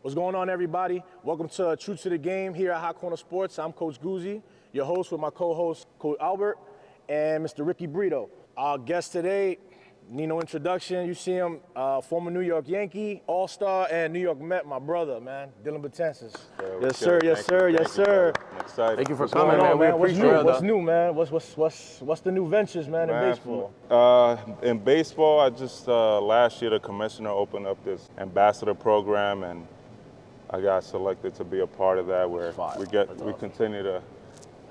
What's going on, everybody? Welcome to True to the Game here at Hot Corner Sports. I'm Coach Guzzi, your host with my co-host, Coach Albert, and Mr. Ricky Brito. Our guest today, need no introduction. You see him, former New York Yankee, All-Star, and New York Met, my brother, man, Delin Betances. Yes, sir. Yes, sir. Yes, sir. I'm excited. Thank you for What's coming, going man. on, We man? What's appreciate new? it. What's new, man? What's the new ventures, man, in baseball? In baseball, I just last year the commissioner opened up this ambassador program, and I got selected to be a part of that, where we continue to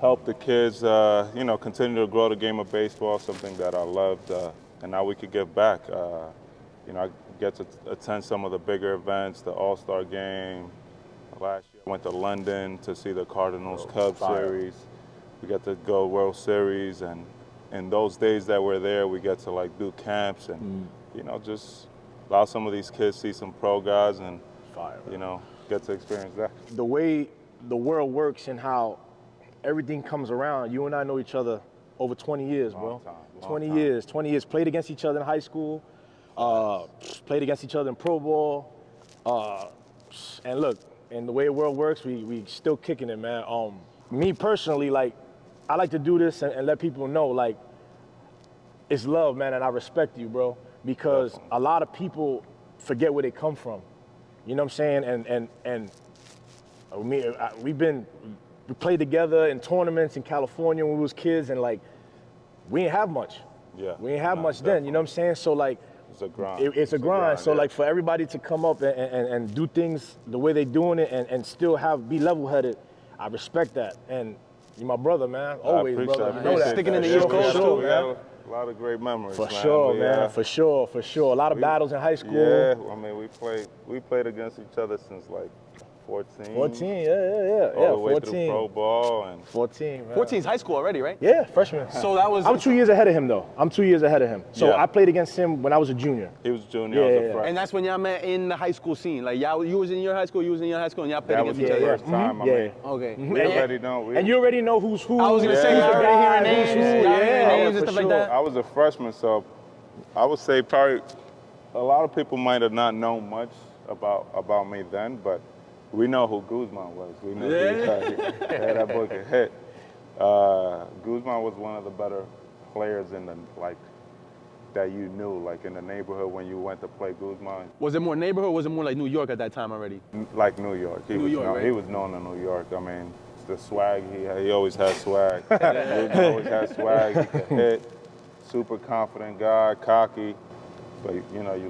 help the kids, continue to grow the game of baseball, something that I loved, and now we could give back. I get to attend some of the bigger events, the All-Star game. Last year I went to London to see the Cardinals-Cubs series. We got to go World Series, and in those days that we're there, we get to do camps and just allow some of these kids see some pro guys and get to experience that. The way the world works and how everything comes around, you and I know each other over 20 years, bro. Long time. 20 years. Played against each other in high school, played against each other in pro ball. And look, and the way the world works, we still kicking it, man. Me personally, I like to do this and let people know, it's love, man, and I respect you, bro, because Definitely. a lot of people forget where they come from. You know what I'm saying? And we played together in tournaments in California when we was kids, and we ain't have much. Yeah. We ain't have much definitely. then. You know what I'm saying? So It's a grind. it's a grind. So yeah. for everybody to come up and do things the way they doing it and still be level-headed, I respect that. And you're my brother, man. Always, brother. You know that. Sticking in the For East Coast, sure, too. We man. had a lot of great memories, For man. sure, We, man. For sure. A lot of battles in high school. Yeah, I mean, we played against each other since 14. 14, yeah. All the way 14. through pro ball and 14, man. 14's high school already, right? Yeah, freshman. So that was. I'm 2 years ahead of him, though. I'm 2 years ahead of him. So Yeah. I played against him when I was a junior. he was junior, I was a Yeah. freshman. And that's when y'all met in the high school scene. You was in your high school, you was in your high school, and y'all played That was against the each other. first time. I Yeah. mean, Okay. we already know. And you already know who's who. I was gonna say, who's you the already guy, hearing who's names, who. y'all hearing Yeah, names and for stuff like sure. that. I was a freshman, so I would say probably a lot of people might have not known much about me then, but we know who Guzman was. We know he had that book a hit. Guzman was one of the better players in the that you knew, in the neighborhood when you went to play Guzman. Was it more neighborhood or was it more like New York at that time already? Like New York. He was known in New York. I mean, the swag he always had swag. Guzman always had swag. He could hit. Super confident guy, cocky. But you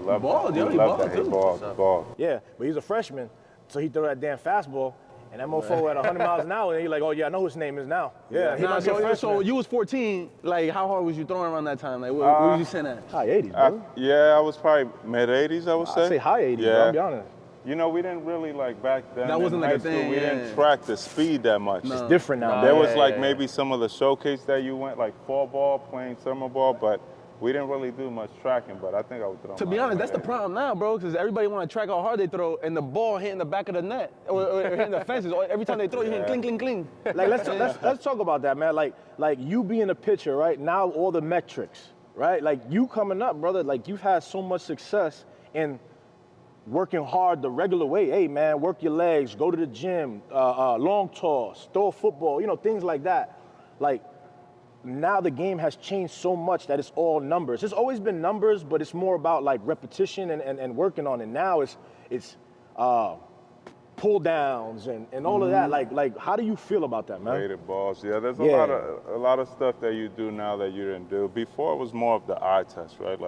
love balled, that. yo, You he love balled, that. He too. balled. Yeah, but he's a freshman, so he threw that damn fastball, and that mofo at 100 miles an hour, and you're like, oh yeah, I know who his name is now. Yeah, he Nah, might be a freshman. so you was 14. How hard was you throwing around that time? What was you saying at? High 80s, bro. Yeah, I was probably mid-80s, I would say. I'd say high 80s, bro, Yeah. I'll be honest. We didn't really back then. That wasn't in like high a school, thing, we yeah. didn't track the speed that much. It's different now. There man. was maybe some of the showcase that you went, fall ball, playing summer ball, but we didn't really do much tracking, but I think I would throw. To be honest, that's the problem now, bro, because everybody want to track how hard they throw, and the ball hitting the back of the net or hitting the fences. Every time they throw, you hear cling, cling, cling. Let's talk about that, man. Like you being a pitcher, right? Now all the metrics, right? You coming up, brother. You've had so much success in working hard the regular way. Hey, man, work your legs, go to the gym, long toss, throw a football, things like that. Now the game has changed so much that it's all numbers. It's always been numbers, but it's more about repetition and working on it. Now it's pull downs and all of that. How do you feel about that, man? Weighted balls. Yeah, there's a lot of stuff that you do now that you didn't do. Before it was more of the eye test, right?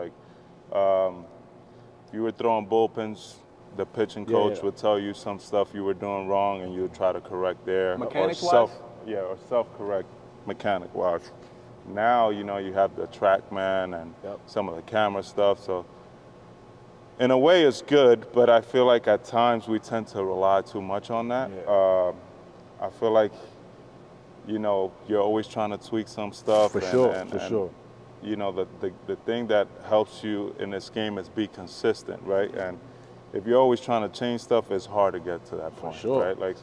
You were throwing bullpens, the pitching coach would tell you some stuff you were doing wrong and you would try to correct there. Mechanics-wise? Or self-correct mechanic-wise. Now, you have the TrackMan and some of the camera stuff. So in a way it's good, but I feel like at times we tend to rely too much on that. Yeah. I feel like, you're always trying to tweak some stuff. For sure. The thing that helps you in this game is be consistent, right? And if you're always trying to change stuff, it's hard to get to that point, sure. right?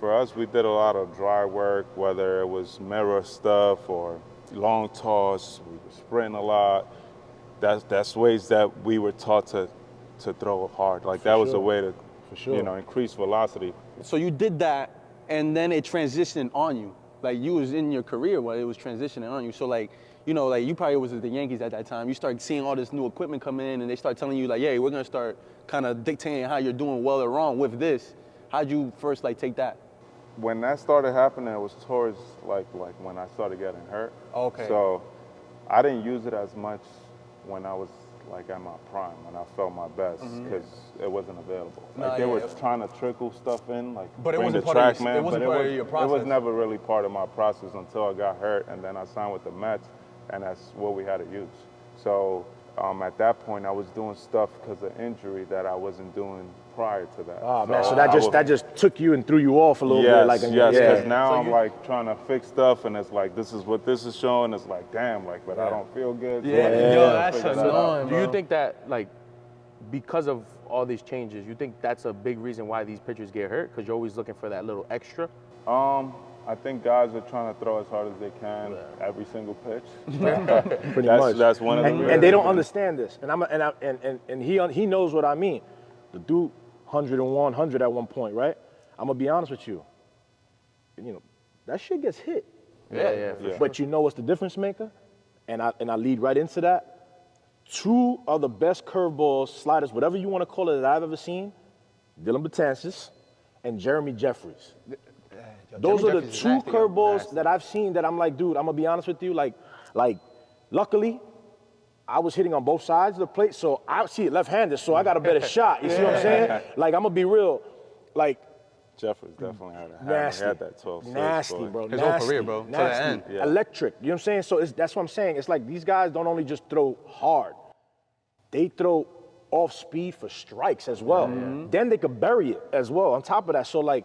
For us, we did a lot of dry work, whether it was mirror stuff or long toss, we were sprinting a lot. That's ways that we were taught to throw hard. That was a way For sure. you know, increase velocity. So you did that, and then it transitioned on you. Like you was in your career while it was transitioning on you. So like, you know, like you probably was at the Yankees at that time. You start seeing all this new equipment come in, and they start telling you like, "Hey, we're gonna start kind of dictating how you're doing well or wrong with this." How'd you first like take that? When that started happening, it was towards like when I started getting hurt. Okay. So I didn't use it as much when I was like at my prime, when I felt my best, because it wasn't available. Nah, Like they yeah, were it- trying to trickle stuff in, like But it bring wasn't the part of track your- man, it wasn't but part of your it process. was never really part of my process until I got hurt, and then I signed with the Mets, and that's what we had to use. So at that point, I was doing stuff because of injury that I wasn't doing prior to that. Oh man, so I that just took you and threw you off a little bit, like yes, yeah. because now I'm like trying to fix stuff, and it's like this is what this is showing. It's like damn, like, but I don't feel good. So Yeah. I gotta Yo, that's figure that out. annoying. Do you bro. think that, like, because of all these changes, you think that's a big reason why these pitchers get hurt? Because you're always looking for that little extra? I think guys are trying to throw as hard as they can every single pitch. Pretty much. That's one of the and they don't understand this. And he knows what I mean. The dude 101, 100 at one point, right? I'm gonna be honest with you. You know, that shit gets hit. Yeah. But you know what's the difference maker? And I lead right into that. Two of the best curveballs, sliders, whatever you want to call it, that I've ever seen, Delin Betances and Jeremy Jeffries. Those are the two curveballs that I've seen that I'm like, dude, I'm gonna be honest with you, like, luckily, I was hitting on both sides of the plate, so I see it left-handed, so I got a better shot. You see what I'm saying? Like, I'm gonna be real, like, Jeffers definitely nasty, had that 12 nasty, bro. His whole nasty, career, bro, to the nasty, end. Yeah. electric. You know what I'm saying? So that's what I'm saying. It's like these guys don't only just throw hard; they throw off speed for strikes as well. Then they could bury it as well. On top of that, so like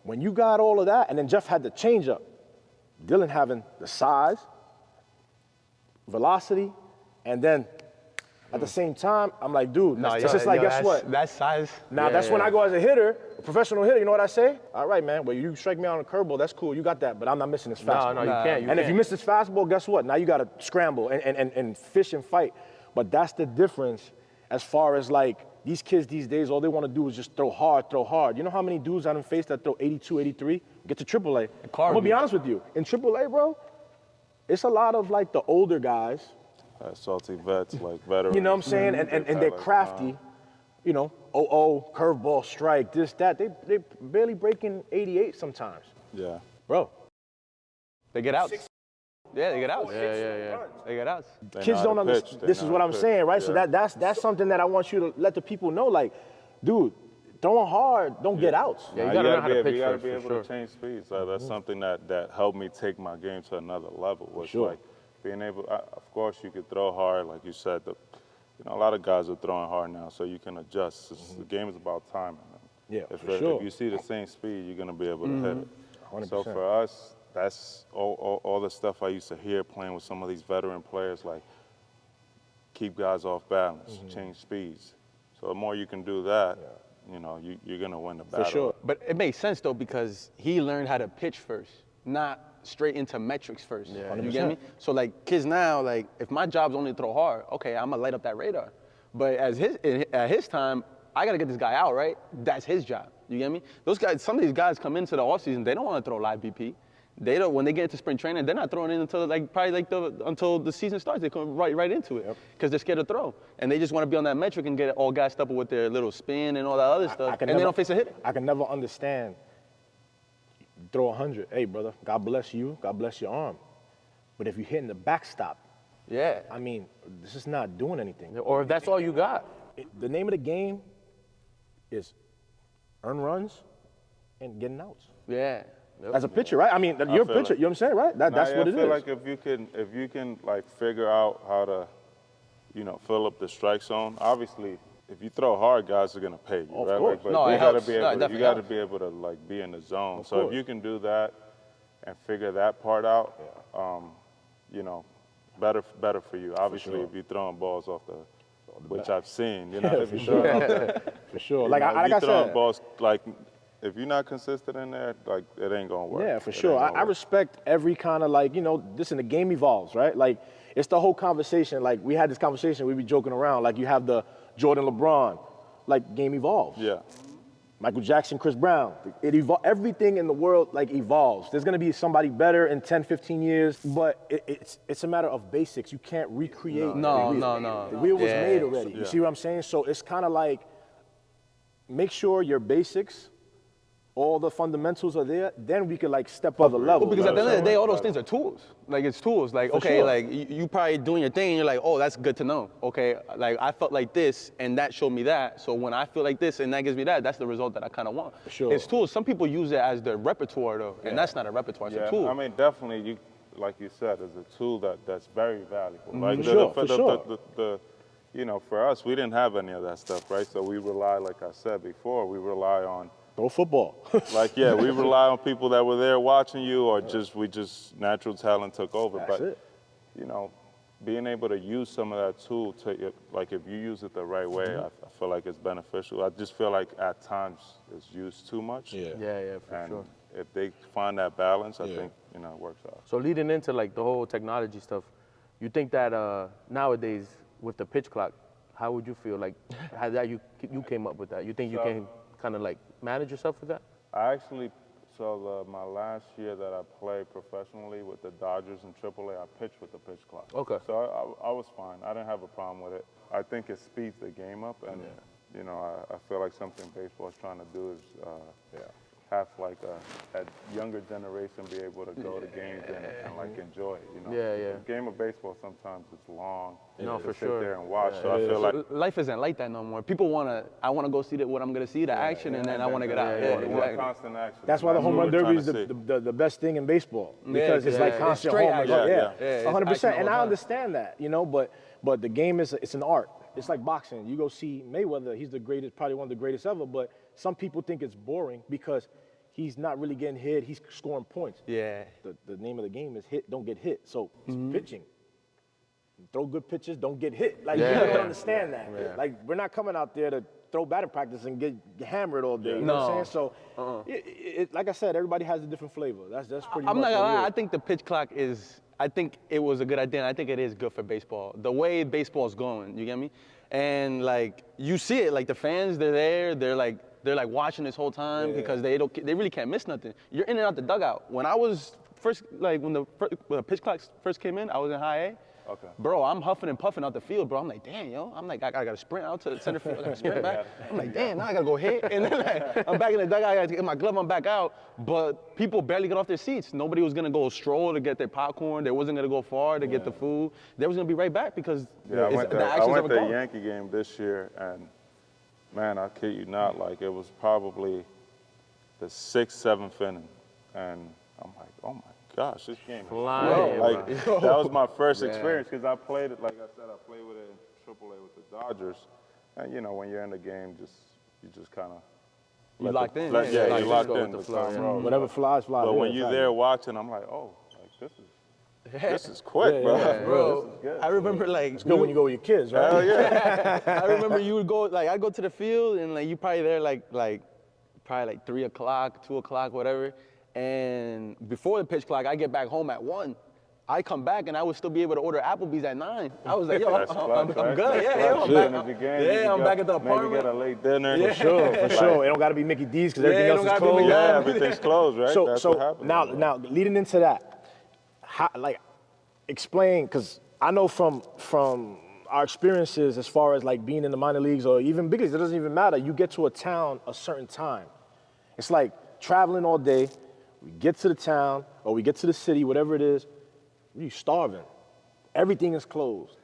when you got all of that, and then Jeff had the changeup, Delin having the size, velocity, and then at the same time, I'm like, dude, it's just like, guess what? That size. Now, that's when I go as a hitter, a professional hitter, you know what I say? All right, man, well, you strike me out on a curveball, that's cool, you got that, but I'm not missing this fastball. No, you can't. And if you miss this fastball, guess what? Now you got to scramble and fish and fight. But that's the difference as far as like these kids these days, all they want to do is just throw hard, throw hard. You know how many dudes I done faced that throw 82, 83, get to AAA? I'm going to be honest with you. In AAA, bro, it's a lot of like the older guys, salty vets, like veterans. you know what I'm saying? And they're crafty. You know, curveball, strike, this, that. They barely breaking 88 sometimes. Yeah. Bro, They get outs. Yeah, they get outs. Yeah. They get outs. They kids know how don't to understand. pitch. They This know is what how I'm to saying, right? pitch. So Yeah. that's something that I want you to let the people know. Like, dude, throwing hard, don't get outs. Yeah, Nah, you gotta learn how to pitch You gotta first, be for able sure. to change speeds. That's something that helped me take my game to another level. Was Sure. like being able. Of course, you could throw hard, like you said. You know, a lot of guys are throwing hard now, so you can adjust. The game is about timing. Yeah, if for sure. If you see the same speed, you're gonna be able to hit it. 100%. So for us, that's all the stuff I used to hear playing with some of these veteran players, like keep guys off balance, change speeds. So the more you can do that, you know, you're gonna win the battle. For sure. But it makes sense though because he learned how to pitch first, not straight into metrics first. Yeah, You get me? So like kids now, like if my job's only to throw hard, okay, I'm gonna light up that radar. But at his time, I gotta get this guy out, right? That's his job. You get me? Those guys, some of these guys come into the offseason, they don't want to throw live BP. They don't. When they get into spring training, they're not throwing in until until the season starts. They come right into it because they're scared to throw, and they just want to be on that metric and get all gassed up with their little spin and all that other stuff, and they don't face a hitter. I can never understand. Throw 100. Hey, brother, God bless you. God bless your arm. But if you're hitting the backstop, Yeah. I mean, this is not doing anything. Or if that's all you got. The name of the game is earn runs and getting outs. Yeah. As a pitcher, right? I mean, you're a feel pitcher. it. You know what I'm saying, right? That's what it is. I feel like if you can like figure out how to, you know, fill up the strike zone. Obviously, if you throw hard, guys are gonna pay you, Of right? course. Like, but No, you it gotta helps. be No, it able. You definitely gotta helps. be able to like be in the zone. Of So course. if you can do that and figure that part out, you know, better for you. Obviously, sure. if you're throwing balls off the, which I've seen, you know, if for you're sure. throwing off the, For sure. you Like, know, like if I you're throwing said. balls like. If you're not consistent in there, like it ain't gonna work. Yeah, for It sure. ain't gonna I work. respect every kind of like, you know, listen, the game evolves, right? Like, it's the whole conversation. Like, we had this conversation, we be joking around. Like, you have the Jordan LeBron, like, game evolves. Yeah. Michael Jackson, Chris Brown. Everything in the world like evolves. There's gonna be somebody better in 10, 15 years, but it's a matter of basics. You can't recreate No. the wheel was Yeah. made already. You see what I'm saying? So it's kind of like, make sure your basics, all the fundamentals are there, then we could like step up a level. Because at the end of the day, all those things are tools. Like it's tools. Like, okay, sure. like you probably doing your thing and you're like, oh, that's good to know. Okay, like I felt like this and that showed me that. So when I feel like this and that gives me that, that's the result that I kind of want. Sure. It's tools. Some people use it as their repertoire though, and that's not a repertoire, it's a tool. I mean, definitely, like you said, is a tool that's very valuable. Like For sure. You know, for us, we didn't have any of that stuff, right? So we rely, like I said before, we rely on Throw football. we rely on people that were there watching you, or natural talent took over. That's but it. you know, being able to use some of that tool like if you use it the right way, I feel like it's beneficial. I just feel like at times it's used too much. Yeah, for And sure. if they find that balance, I think it works out. So leading into like the whole technology stuff, you think that nowadays with the pitch clock, how would you feel like how that you came up with that? You think you can kind of like manage yourself with that? I actually, my last year that I played professionally with the Dodgers in AAA, I pitched with the pitch clock. Okay. So I was fine. I didn't have a problem with it. I think it speeds the game up, and you know, I feel like something baseball is trying to do is have like a younger generation be able to go to games and like enjoy it. You know, Yeah. The game of baseball sometimes it's long. No, to for sit sure. there and watch. So I feel like Life isn't like that no more. People I wanna go see what I'm gonna see, the action, and then I wanna get out. you want exactly. constant action. That's why the home run what we're derby is trying to see. the best thing in baseball, because it's like It's constant straight home runs. action. Yeah, it's 100%. action And all the I time. understand that, you know, but the game it's an art. It's like boxing. You go see Mayweather, he's the greatest, probably one of the greatest ever, but some people think it's boring because he's not really getting hit, he's scoring points. Yeah. The name of the game is hit, don't get hit. So it's pitching. Throw good pitches, don't get hit. Like, you don't understand that. Like, we're not coming out there to throw batting practice and get hammered all day. You know what I'm saying? So, like I said, everybody has a different flavor. That's pretty I'm much not gonna what it lie. is. I think the pitch clock I think it was a good idea, and I think it is good for baseball. The way baseball's going, you get me? And like you see it, like the fans, they're there, they're like watching this whole time because they really can't miss nothing. You're in and out the dugout. When I was first, like when the pitch clock first came in, I was in high A. Okay. Bro, I'm huffing and puffing out the field, bro. I'm like, damn, yo. I'm like, I gotta sprint out to the center field. I gotta sprint back. I'm like, damn, now I gotta go hit. And then like, I'm back in the dugout. I gotta get my glove. I'm back out. But people barely get off their seats. Nobody was gonna go stroll to get their popcorn. They wasn't gonna go far to get the food. They was gonna be right back because I went the to action's never the gone. Yankee game this year, and man, I kid you not, like it was probably the 6th, 7th inning, and I'm like, oh my gosh, this game is Flying, slow. Like that was my first experience because I played it, like I said, I played with it in AAA with the Dodgers, and you know when you're in the game, you just kind of You locked in. you're locked go in. with the The flow, time yeah. rolls. Whatever flies, flies. But Yeah, when you're exactly. there watching, I'm like, oh, like this is quick, bro. Bro, I remember like It's good when you go with your kids, right? Hell yeah. I remember you would go, like, I'd go to the field and, like, you probably there, probably like 3 o'clock, 2 o'clock, whatever. And before the pitch clock, I get back home at 1. I come back and I would still be able to order Applebee's at 9. I was like, yo, That's I'm clutch, good. right? Yeah, That's I'm clutch. back. Finish the game, you can I'm go, back at the maybe apartment. get a late dinner. For sure. It don't got to be Mickey D's because everything it else don't is gotta be closed. Yeah, everything's closed, right? So, That's what happens. now leading into that, how, like, explain, because I know from our experiences as far as like being in the minor leagues or even big leagues, it doesn't even matter. You get to a town a certain time. It's like traveling all day. We get to the town or we get to the city, whatever it is, we starving. Everything is closed.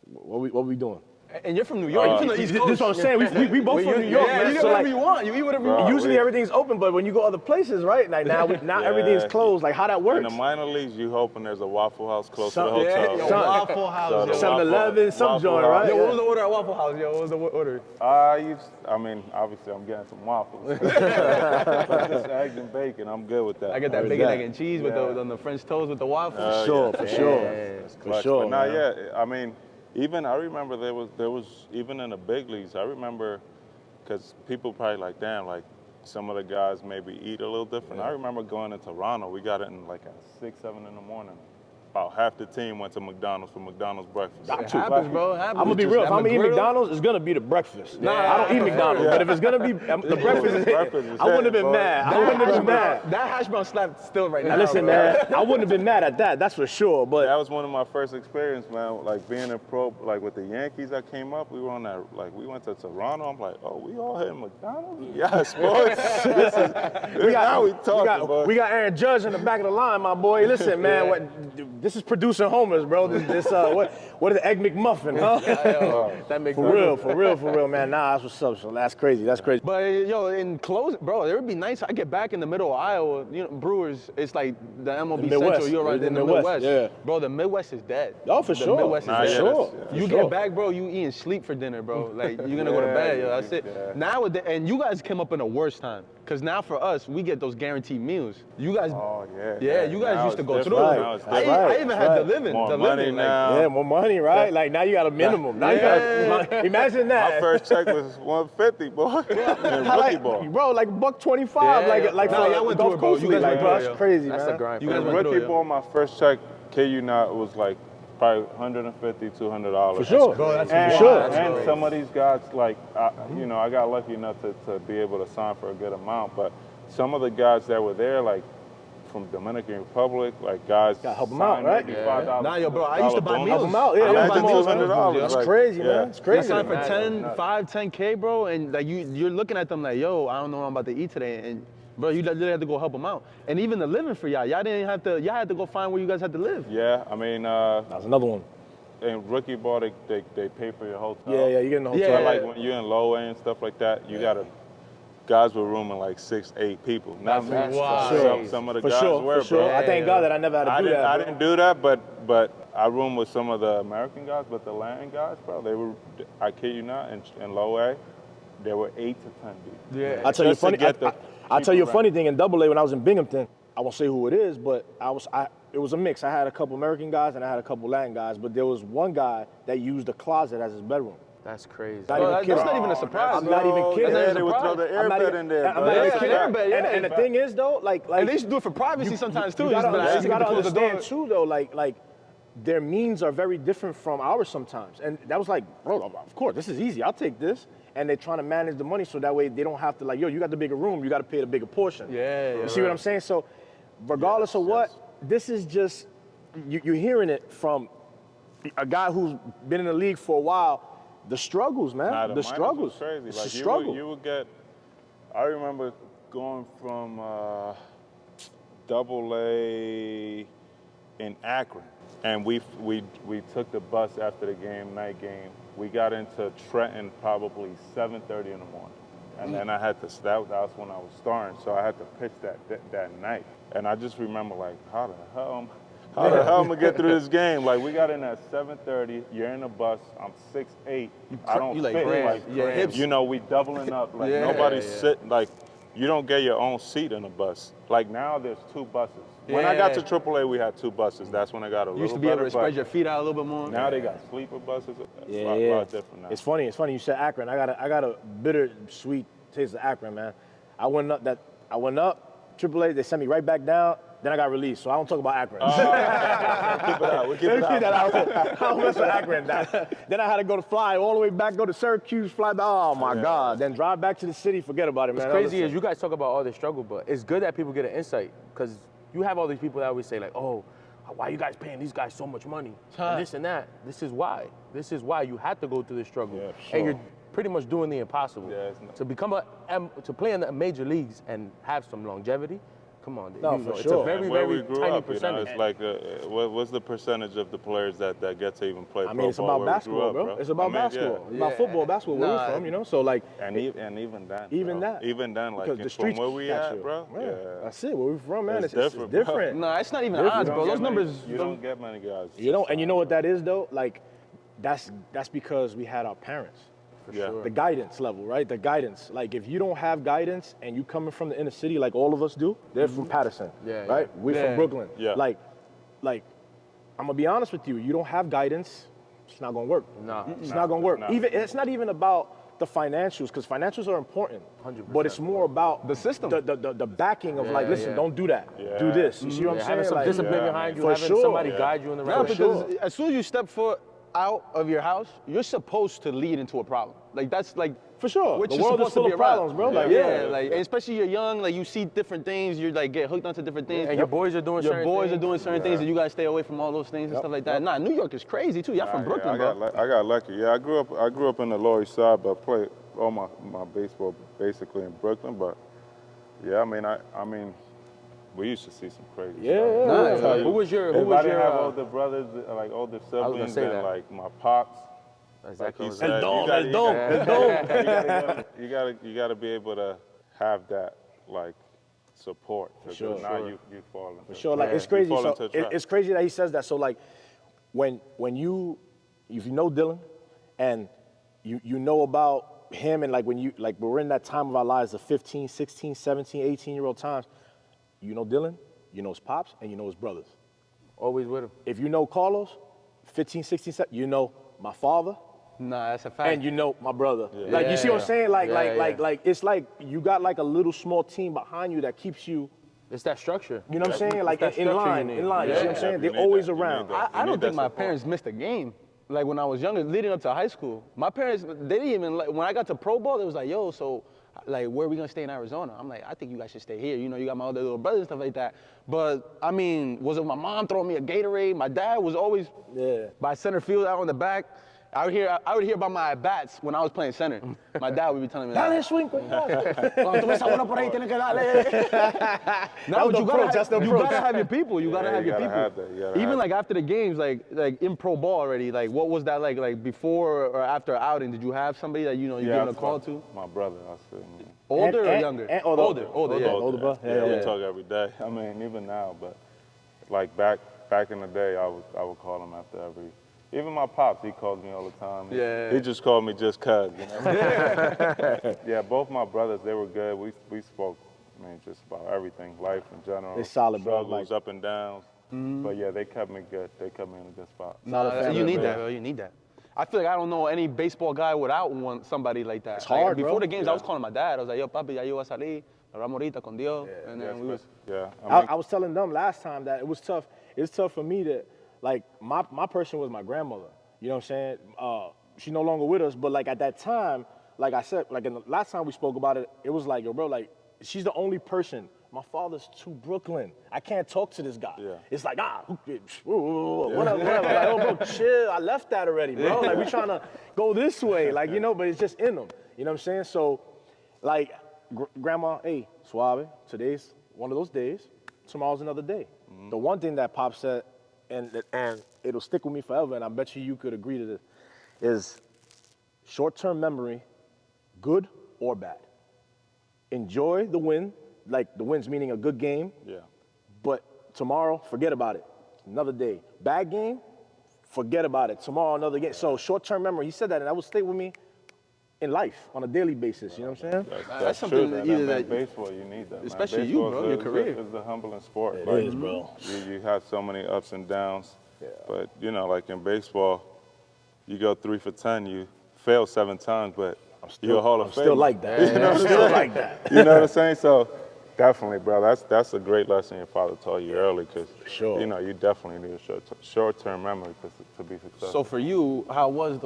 What we doing? And you're from New York. You're from the East Coast. This is what I'm saying. We both from New York. Yeah, man. you get So, whatever like, you want. You eat whatever you want. usually everything's open, but when you go other places, right? Like now everything's closed. Like how that In works? the minor leagues, you hoping there's a Waffle House close Some- to the hotel. Yo, Son. Waffle House. So the yo. 7-Eleven, some Waffle joint, House. right? Yo, what was the order at Waffle House? Yo, what was the order? I mean, obviously, I'm getting some waffles. But just eggs and bacon, I'm good with that. I get that is bacon, that? egg, and cheese with on the French toast with the waffles. Oh, Sure, for sure. It's For clutch. sure, But nah, man. yeah, I mean, even I remember there was even in the big leagues. I remember because people probably like, damn, like some of the guys maybe eat a little different. I remember going to Toronto. We got it in like at 6, 7 in the morning. about half the team went to McDonald's for McDonald's breakfast. It happens, bro. It happens. I'm gonna be real. If I'm gonna eat McDonald's, it's gonna be the breakfast. I don't eat McDonald's, but if it's gonna be the breakfast is hitting, I wouldn't have been mad. I wouldn't have been mad. That hash brown slapped still right now. Now listen, man, I wouldn't have been mad at that. That's for sure. But that was one of my first experiences, man. Like being a pro, like with the Yankees that came up, we were on that. Like we went to Toronto. I'm like, oh, we all hitting McDonald's? Yes, boys. We got Aaron Judge in the back of the line, my boy. Listen, man, this is producing homers, bro. What is it, Egg McMuffin, huh? That makes for real, man. Nah, that's what's up. So that's crazy. That's crazy. But yo, in close, bro, it would be nice. I get back in the middle of Iowa. You know, Brewers. It's like the MLB Central. You're right in the Midwest. Yeah. Bro, the Midwest is dead. Oh, for the sure. Midwest is For dead. sure. You get back, bro. You eating sleep for dinner, bro. Like you're gonna go to bed. Yo, that's it. Yeah. Nowadays, and you guys came up in the worst time. Cause now for us, we get those guaranteed meals. You guys, you guys Now used to it's go different. through. Now it's different. I even had the living. More the money living, now. Yeah, more money, right? Like now you got a minimum. Now you got imagine that. My first check was $150, boy. In rookie ball. Bro, like $125, like No, for y'all went Gulf through it, bro. Coast You League. guys Like, went bro, through it, that's crazy, That's man. a grind. You for guys real. went through Rookie it, ball, my first check, kid you not, was like probably $150, $200. For sure. Bro, that's And, for sure. and some of these guys, like, I got lucky enough to be able to sign for a good amount, but some of the guys that were there, like, from Dominican Republic, like guys Gotta help 'em out, right? $5. Nah, yo, bro, I used to buy bonus. meals. Help 'em out, yeah. I would Imagine buy meals. $200. That's like, crazy, yeah. man. It's They crazy. signed for man. 10K, bro, and like you're looking at them like, yo, I don't know what I'm about to eat today, and bro, you literally had to go help them out, and even the living for y'all didn't have to, y'all had to go find where you guys had to live. Yeah, I mean, That's another one. in rookie ball, they pay for your hotel. Yeah, you get in the hotel. Yeah. But like when you're in low A and stuff like that, you gotta. Guys were rooming like 6, 8 people. Not me. Wow. Some of the For guys sure, were, for sure. bro. I thank God that I never had to do that. I bro. didn't do that, but I roomed with some of the American guys, but the Latin guys, bro, they were, I kid you not, in low A, there were 8 to 10 people. Yeah. I'll tell you Just to funny. get the I'll tell you a cheaper funny rent. thing in Double A when I was in Binghamton. I won't say who it is, but it was a mix. I had a couple American guys and I had a couple Latin guys, but there was one guy that used the closet as his bedroom. That's crazy. Not Bro, even that's kidding. not even a surprise. I'm not even kidding. That's not They even would a throw surprise. the I'm not airbed even- in there, I'm bro. not even Yeah, kidding. airbed, yeah. And the thing is though, like And they used to do it for privacy sometimes too. You gotta, Just be like, you "Hey, gotta close the door." understand too though, like their means are very different from ours sometimes. And that was like, bro, of course, this is easy. I'll take this. And they're trying to manage the money so that way they don't have to like, yo, you got the bigger room, you got to pay the bigger portion. Yeah, You see what I'm saying? So regardless of what, this is just, you're hearing it from a guy who's been in the league for a while. The struggles, man. Nah, the minus struggles. was crazy. It's Like a struggle. You would get. I remember going from Double A in Akron, and we took the bus after the game, night game. We got into Trenton probably 7:30 in the morning, and then I had to. That was when I was starting, so I had to pitch that night. And I just remember like, how the hell am I gonna get through this game? Like we got in at 7:30. You're in a bus. I'm 6'8". I don't you like fit cramped. like Your hips. you know, we doubling up. Like Yeah, nobody's yeah. sitting. Like you don't get your own seat in a bus. Like now there's 2 buses. When I got to Yeah. AAA, we had 2 buses. That's when I got a You little used to be able better, to spread but your feet out a little bit more. now they got sleeper buses. It's Yeah, a lot different now. It's funny. You said Akron. I got a bitter sweet taste of Akron, man. I went up AAA. They sent me right back down. Then I got released, so I don't talk about Akron. Keep it out. We keep Let it me keep that out. out. I don't mess with Akron. Then I had to go to fly all the way back, go to Syracuse, fly back. Oh my God. Then drive back to the city. Forget about it, man. What's crazy is you guys talk about all this struggle, but it's good that people get an insight because you have all these people that always say like, oh, why are you guys paying these guys so much money? And this and that. This is why. This is why you had to go through this struggle. Yeah, sure. And you're pretty much doing the impossible. Yeah, it's not- to become to play in the major leagues and have some longevity. Come on, No, you for know, it's sure. a very, And where very we grew tiny up, percentage. it's like, what's the percentage of the players that get to even play I pro mean, it's ball about where we grew basketball, up, bro. It's about I mean, basketball. yeah. It's about football, basketball, where Nah, we're from, you know? So, like, And even then, Even bro. that. Even then, like because the from streets where we catch at, you. bro. Yeah. Yeah. That's it. Where we from, man. It's It's different, bro. different. Nah, it's not even You odds, don't bro. get Those many- numbers. You don't get many guys. You know, and you know what that is though? Like, that's because we had our parents. Yeah. The guidance level, right? The guidance. Like, if you don't have guidance and you coming from the inner city, like all of us do, they're from Patterson, Yeah, right? yeah. We're Yeah. from Brooklyn. Yeah. Like, I'm gonna be honest with you. You don't have guidance, it's not gonna work. Nah. It's not gonna work. Nah. Even it's not even about the financials, because financials are important. 100%. But it's more about The system. the backing of like, listen, don't do that. Yeah. Do this. You see what I'm saying? Having some Like, discipline behind you, for having sure. somebody guide you in the No, right way. because as soon as you step foot out of your house, you're supposed to lead into a problem. Like that's like For sure. Which The is world is supposed to full be of around. problems, bro. Like, yeah, like and especially you're young, like you see different things, you're like get hooked onto different things. And your boys are doing Your certain boys things. are doing certain things, and you gotta stay away from all those things and stuff like that. Nah, New York is crazy too. Y'all from Brooklyn, bro. I got lucky. Yeah, I grew up in the Lower East Side, but played all my baseball basically in Brooklyn. But yeah, I mean, we used to see some crazy stuff. Yeah. Who was your? If I didn't have older brothers, like older gonna siblings, say and that. like my pops. Exactly. Like he said, you gotta be able to have that like support. For sure. Now you fall into. For sure, like it's you crazy. fall So into a trap. it's crazy that he says that. So like, when you, if you know Dylan, and you know about him, and like when you like we're in that time of our lives, the 15, 16, 17, 18-year-old times, you know Dylan, you know his pops, and you know his brothers. Always with him. If you know Carlos, 15, 16, 17, you know my father, Nah, that's a fact. and you know my brother. Like you see what I'm saying? Like like it's like you got like a little small team behind you that keeps you. It's that structure. You know what I'm saying? Like that in structure line, you need. in line. You see what I'm saying? You They're need always that. You need around. that. I don't need think that my support. parents missed a game. Like when I was younger, leading up to high school, my parents, they didn't even, like, when I got to pro ball, they was like, yo, so, like, where are we gonna stay in Arizona? I'm like, I think you guys should stay here. You know, you got my other little brothers and stuff like that. But, I mean, was it my mom throwing me a Gatorade? My dad was always by center field out on the back. I would hear about my at-bats when I was playing center. My dad would be telling me that. Dale swing, coño. Cuando tú ves a uno por ahí, tienes que darle. No, was but the approach, that's the you approach. gotta have your people. You gotta Yeah, have you your gotta people. have that. You gotta Even have like after the games, like in pro ball already, like what was that like? Like before or after outing, did you have somebody that you giving a call to? My brother, I said. Older or and- younger? and older, yeah. Older, bro. Yeah, Yeah. we talk every day. I mean, even now, but like back in the day, I would call him after every. Even my pops, he called me all the time. Yeah. He just called me just cuz, you know? Yeah, both my brothers, they were good. We spoke, I mean, just about everything, life in general. They solid, bro, Struggles, like- up and downs. But yeah, they kept me good. They kept me in a good spot. You need that, bro. You need that. I feel like I don't know any baseball guy without somebody like that. It's hard, before bro. the games, I was calling my dad. I was like, yo, papi, ya yo voy a salir. Hablamos ahorita con Dios. And then we was. Yeah, I was telling them last time that it was tough. It's tough for me to, like, my person was my grandmother. You know what I'm saying? She's no longer with us, but like at that time, like I said, like in the last time we spoke about it, it was like, yo, bro, like she's the only person. My father's to Brooklyn. I can't talk to this guy. Yeah. It's like, whatever. Like, oh, bro, chill. I left that already, bro. Like we trying to go this way, like you know, but it's just in them. You know what I'm saying? So, like, grandma, hey, suave. Today's one of those days. Tomorrow's another day. The one thing that Pop said, and it'll stick with me forever, and I bet you could agree to this, is short-term memory, good or bad. Enjoy the win, like the win's meaning a good game, yeah. but tomorrow, forget about it. Another day. Bad game, forget about it. Tomorrow, another game. So short-term memory, he said that, and that will stay with me in life on a daily basis, you know what I'm saying? That's true, something man. either Man, that- baseball, you need that, man. Especially you, Baseball bro, is your the- career. It's the humbling sport. It Like, is, bro. You have so many ups and downs. But, you know, like in baseball, you go 3 for 10, you fail 7 times, but you're a Hall of I'm Famer. still like that. You know what I'm Still saying? like that. You know what I'm saying? So definitely, bro, that's a great lesson your father taught you early because, Sure. you know, you definitely need a short-term memory to be successful. So for you, how was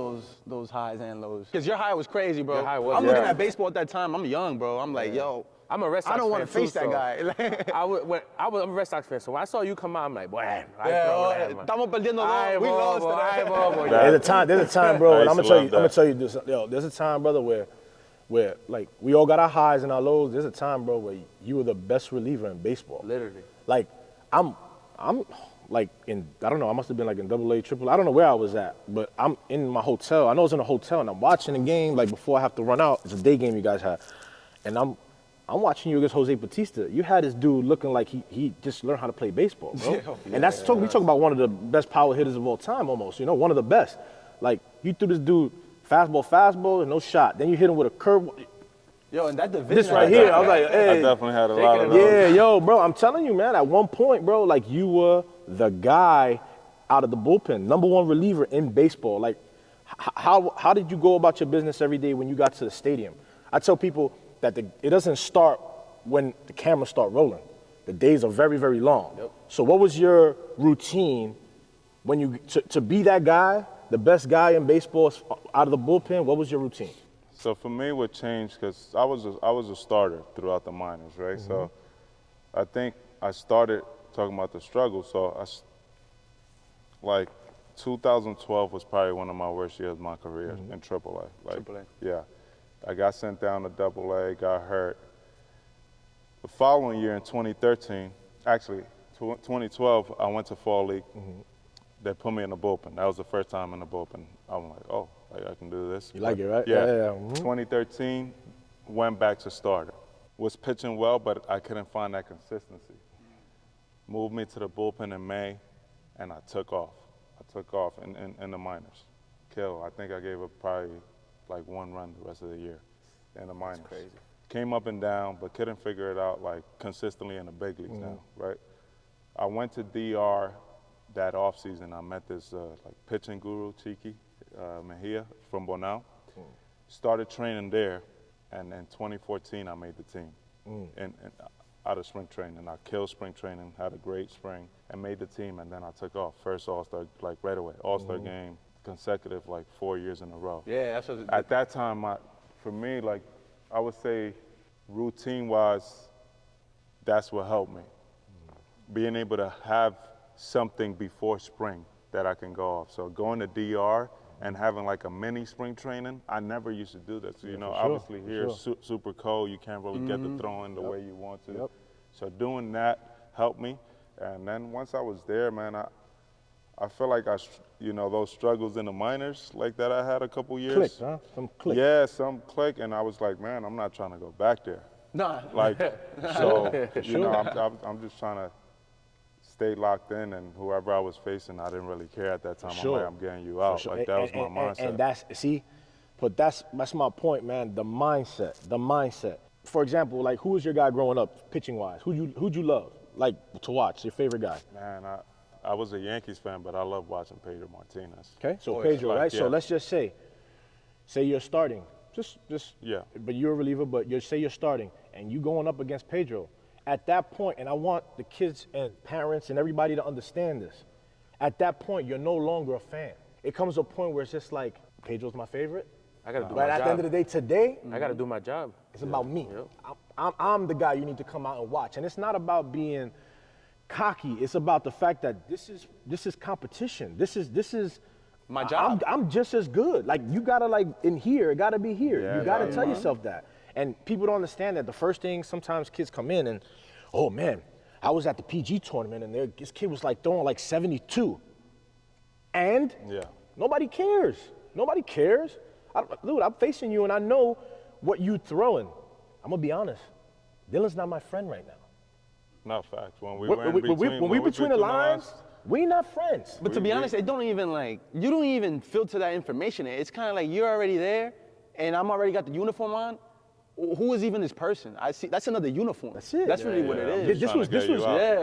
those highs and lows? Because your high was crazy, bro. Your high was- I'm looking Yeah. at baseball at that time. I'm young, bro. I'm like, yo, I'm a Red Sox I don't want to fan, face too, that so guy. I'm a Red Sox fan, so when I saw you come out, I'm like, boy, Estamos perdiendo dos. We lost today. There's a time, bro, I and I'm used gonna to tell love you this. Yo, there's a time, brother, where like we all got our highs and our lows. There's a time, bro, where you were the best reliever in baseball. Literally. Like I'm like I don't know, I must have been like in AA, AAA. I don't know where I was at, but I'm in my hotel. I know I was in a hotel and I'm watching the game like before I have to run out. It's a day game you guys had. And I'm watching you against Jose Bautista. You had this dude looking like he just learned how to play baseball, bro. And we talk about one of the best power hitters of all time almost, you know, one of the best. Like you threw this dude fastball, no shot. Then you hit him with a curve. Yo, and that division. This right here, I was like, I hey. definitely had a lot of those. Yeah, yo, bro, I'm telling you, man, at one point, bro, like you were the guy out of the bullpen, #1 reliever in baseball. Like, How did you go about your business every day when you got to the stadium? I tell people that it doesn't start when the cameras start rolling. The days are very, very long. Yep. So what was your routine when you to be that guy, the best guy in baseball out of the bullpen? What was your routine? So for me, what changed, because I was a starter throughout the minors, right? So I think I started talking about the struggle. So like 2012 was probably one of my worst years of my career in AAA. Like, AAA. Yeah, I got sent down to AA, got hurt. The following year in 2013, actually 2012, I went to Fall League. They put me in the bullpen. That was the first time in the bullpen. I'm like, oh, I can do this. You like it, right? Yeah. Yeah. 2013, went back to starter. Was pitching well, but I couldn't find that consistency. Moved me to the bullpen in May, and I took off. I took off in the minors. I think I gave up probably like 1 run the rest of the year in the minors. That's crazy. Came up and down, but couldn't figure it out like consistently in the big leagues now, right? I went to DR that offseason. I met this like pitching guru, Chiki Mejia from Bonao. Started training there, and in 2014 I made the team. And out of spring training, I killed spring training, had a great spring, and made the team. And then I took off, first All-Star, like right away, All-Star game, consecutive, like 4 years in a row. Yeah, that's what. At that time, for me, like I would say, routine-wise, that's what helped me. Being able to have something before spring that I can go off. So going to DR and having like a mini spring training, I never used to do that. So, you know, obviously here it's super cold. You can't really get the throw in the way you want to. So doing that helped me. And then once I was there, man, I feel like those struggles in the minors like that I had a couple years. Click, huh? Some click. Yeah, some click. And I was like, man, I'm not trying to go back there. Nah. Like, so, you know, I'm just trying to stay locked in, and whoever I was facing, I didn't really care at that time. I'm like, I'm getting you out. Like, that was my mindset. And that's my point, man. The mindset. For example, like, who was your guy growing up, pitching wise? Who'd you love, like, to watch? Your favorite guy? Man, I was a Yankees fan, but I love watching Pedro Martinez. Okay, so Pedro, like, right? yeah. So let's just say you're starting, just Yeah. But you're a reliever, but say you're starting, and you going up against Pedro. At that point, and I want the kids and parents and everybody to understand this, at that point, you're no longer a fan. It comes to a point where it's just like, Pedro's my favorite. I gotta do But my at job. the end of the day, today, I gotta do my job. it's about me. Yep. I'm the guy you need to come out and watch. And it's not about being cocky. It's about the fact that this is competition. This is My job. I'm just as good. Like, you gotta, like, in here, it gotta be here. Yeah, you gotta yeah, tell man. yourself that. And people don't understand that the first thing, sometimes kids come in and, oh man, I was at the PG tournament and this kid was like throwing like 72. And Yeah. nobody cares. Nobody cares. Dude, I'm facing you and I know what you throwing. I'm gonna be honest. Dylan's not my friend right now. No, facts. When we When were in we between, between the lines, we not friends. But to be honest, it don't even like, you don't even filter that information in. It's kind of like you're already there, and I'm already got the uniform on. Who is even this person? I see, that's another uniform. That's it. That's really what yeah. it is.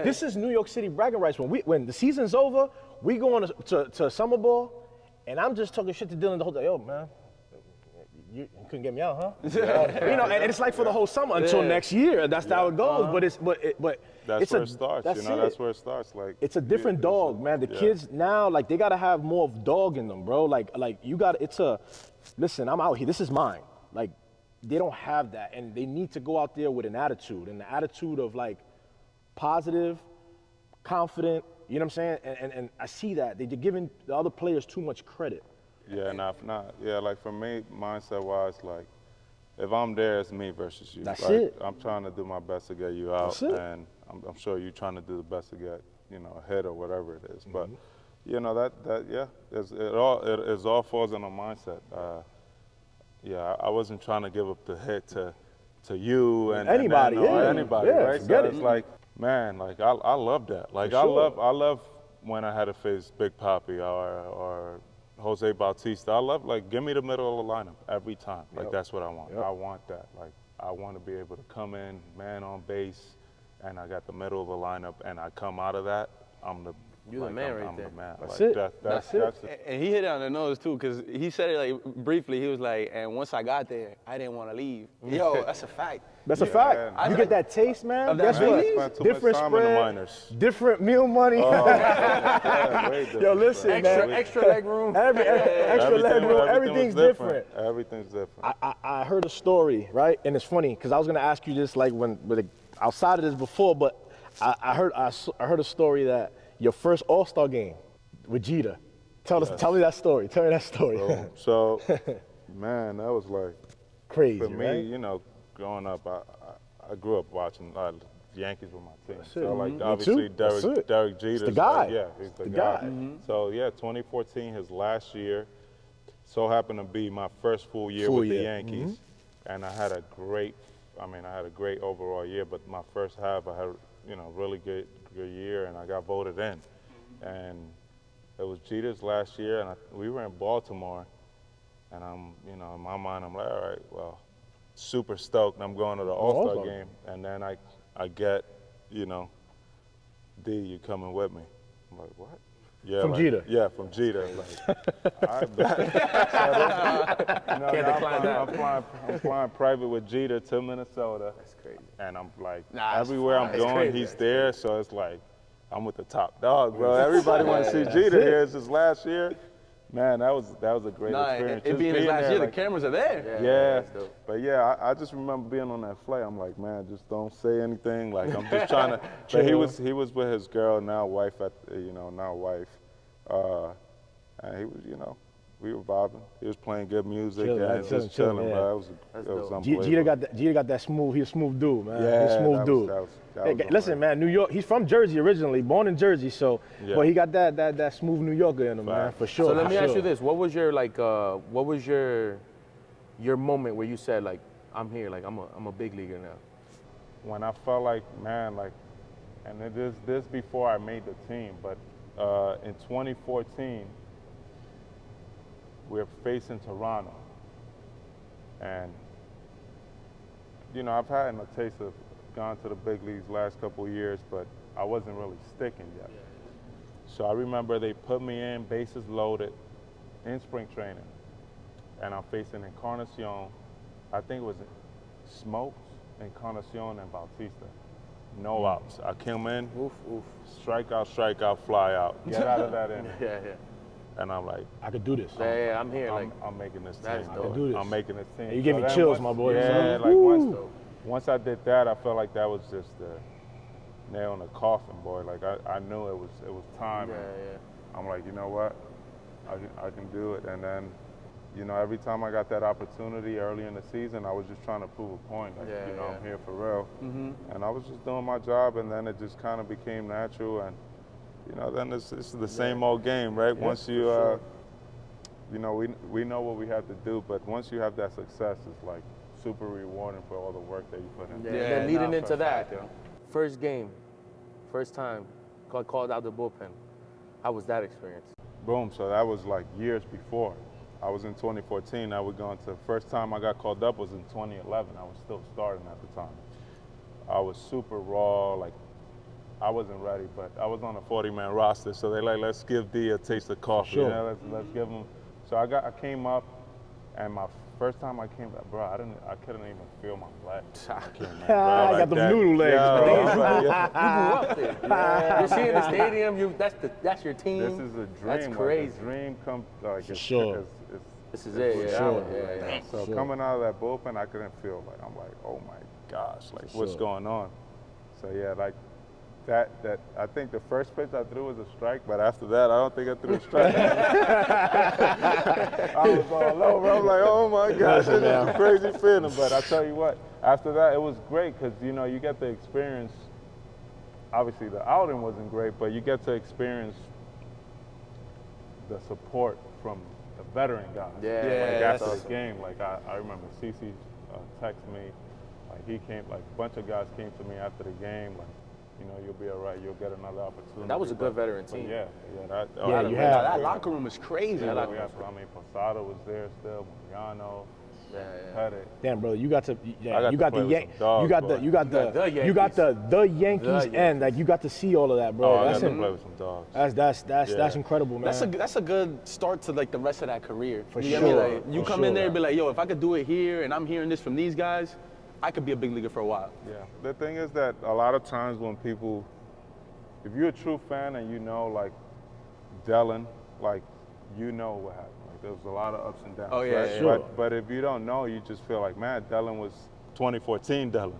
This is New York City bragging rights. When the season's over, we going to summer ball, and I'm just talking shit to Dylan the whole day. Yo, man, you couldn't get me out, huh? You know, and it's like for the whole summer until next year. That's how it goes. But That's it's where it starts. That's You know, it. that's where it starts. Like, It's a different it's dog, man. The kids now, like, they gotta have more of dog in them, bro. Like you got. Listen, I'm out here. This is mine. Like, they don't have that, and they need to go out there with an attitude, and the attitude of, like, positive, confident. You know what I'm saying? And I see that they're giving the other players too much credit. Yeah, like for me, mindset-wise, like, if I'm there, it's me versus you. That's like, it. I'm trying to do my best to get you out, That's it. and I'm sure you're trying to do the best to get, ahead or whatever it is. But, it all falls on a mindset. I wasn't trying to give up the hit to you and Anybody, or yeah. anybody, Yeah, right? forget So it. it's like, man, like I love that. Like, For I sure. love when I had to face Big Papi or Jose Bautista. I love, like, give me the middle of the lineup every time. Like, that's what I want. Yep. I want that. Like, I want to be able to come in, man on base, and I got the middle of the lineup, and I come out of that, I'm the You're the man right I'm there. the man. That's like, it. That's it. And he hit it on the nose too, because he said it like briefly. He was like, and once I got there, I didn't want to leave. Yo, that's a fact. That's a fact. You get that taste, man. Of that Guess Man, I what? spent too Different much time in the spread, minors. different meal money. Yeah, way different, Yo, listen, bro. man. Extra leg room. Extra leg room. Everything's was different. Everything's different. I heard a story, right? And it's funny because I was gonna ask you this like outside of this before, but I heard a story that your first All-Star game with Jeter. Tell me that story. Tell me that story. So, man, that was like Crazy, for me. right? You know, growing up, I grew up watching the Yankees with my team. That's So it. like Me obviously too. That's it. Derek Jeter's the guy. Like, yeah, he's the guy. guy. So yeah, 2014, his last year, so happened to be my first full year with the Yankees, and I had a great overall year. But my first half, I had really good year, and I got voted in, and it was Jeter's last year, and we were in Baltimore, and I'm in my mind I'm like, all right, well, super stoked. I'm going to the All-Star game, and then I get, D, you coming with me? I'm like, what? Yeah, from Jeter. Yeah, from Jeter. Like, I bet. Can't decline that. I'm flying private with Jeter to Minnesota. That's crazy. And I'm like, Nah, everywhere I'm That's going, crazy. he's there. So it's like, I'm with the top dog, bro. Everybody wants to see Jeter here. It's his last year. Man, that was a great experience. It being his last year, the cameras are there. Yeah, that's dope. but yeah, I just remember being on that flight. I'm like, man, just don't say anything. Like I'm just trying to. But he was with his girl, now wife, and he was, we were vibing. He was playing good music and just chilling, yeah. bro. It was unbelievable. Jeter got that smooth. He's a smooth dude, man. Yeah, he's a smooth dude. That was Listen, man, New York. He's from Jersey originally, born in Jersey, so but he got that smooth New Yorker in him, man, for sure. So let me for ask you sure. this: what was your moment where you said like, I'm here, like I'm a big leaguer now? When I felt like, man, like, and it is this before I made the team, but in 2014, we're facing Toronto. And, I've had a taste of gone to the big leagues last couple of years, but I wasn't really sticking yet. So I remember they put me in, bases loaded, in spring training. And I'm facing Encarnacion, I think it was Smokes, Encarnacion, and Bautista. No outs. I came in, strikeout, fly out. Get out of that inning. Yeah. And I'm like, I could do this. Yeah, I'm here. I'm making this That's team. dope. I can do this. I'm making this team. You gave me then chills, my boy. Yeah, Son. like once I did that, I felt like that was just the nail in the coffin, boy. Like I knew it was time. Yeah. I'm like, you know what? I can do it. And then, every time I got that opportunity early in the season, I was just trying to prove a point. Like, I'm here for real. And I was just doing my job, and then it just kind of became natural. And, then it's the same old game, right? Once you, we know what we have to do, but once you have that success, it's like super rewarding for all the work that you put in. Yeah. Then leading into that, first game, first time, got called out the bullpen. How was that experience? Boom, so that was like years before. I was in 2014, now we're going to, first time I got called up was in 2011. I was still starting at the time. I was super raw, like I wasn't ready, but I was on a 40-man roster, so they're like, let's give D a taste of coffee. Sure. Let's give him. So I came up, and my first time I came back, bro, I couldn't even feel my legs. I got them noodle legs, bro. You grew up there. You're seeing the stadium. That's your team. This is a dream. That's crazy. Like a dream come like it's, sure. This is it. Yeah. Sure. Yeah. So coming out of that bullpen, I couldn't feel like I'm like, oh my gosh, like what's going on? So yeah, like that I think the first pitch I threw was a strike, but after that I don't think I threw a strike. I was all over. I'm like, oh my gosh, this is a crazy feeling. But I tell you what, after that it was great because you get the experience. Obviously the outing wasn't great, but you get to experience the support from the veteran guys. Like after the game, like I remember CC text me, like he came, like a bunch of guys came to me after the game, like, you'll be all right, you'll get another opportunity. That was a good veteran team. Yeah, you have. That locker room is crazy. Yeah, Posada was there still, Mariano, Had it. Damn, bro, you got to. Yeah, I got you to got play the with Yankees. some dogs, You got boy. the. You got the. You got the Yankees end. Like you got to see all of that, bro. Oh, I got that's to it. play with some dogs. That's incredible, man. That's a good start to like the rest of that career. For You get me? sure. Like, you For come in sure. there and be like, yo, if I could do it here and I'm hearing this from these guys, I could be a big leaguer for a while. Yeah. The thing is that a lot of times when people, if you're a true fan and you know, like, Delin, like, you know what happened. Like, there was a lot of ups and downs. Oh, yeah, right? yeah. Sure. But if you don't know, you just feel like, man, Delin was 2014 Delin.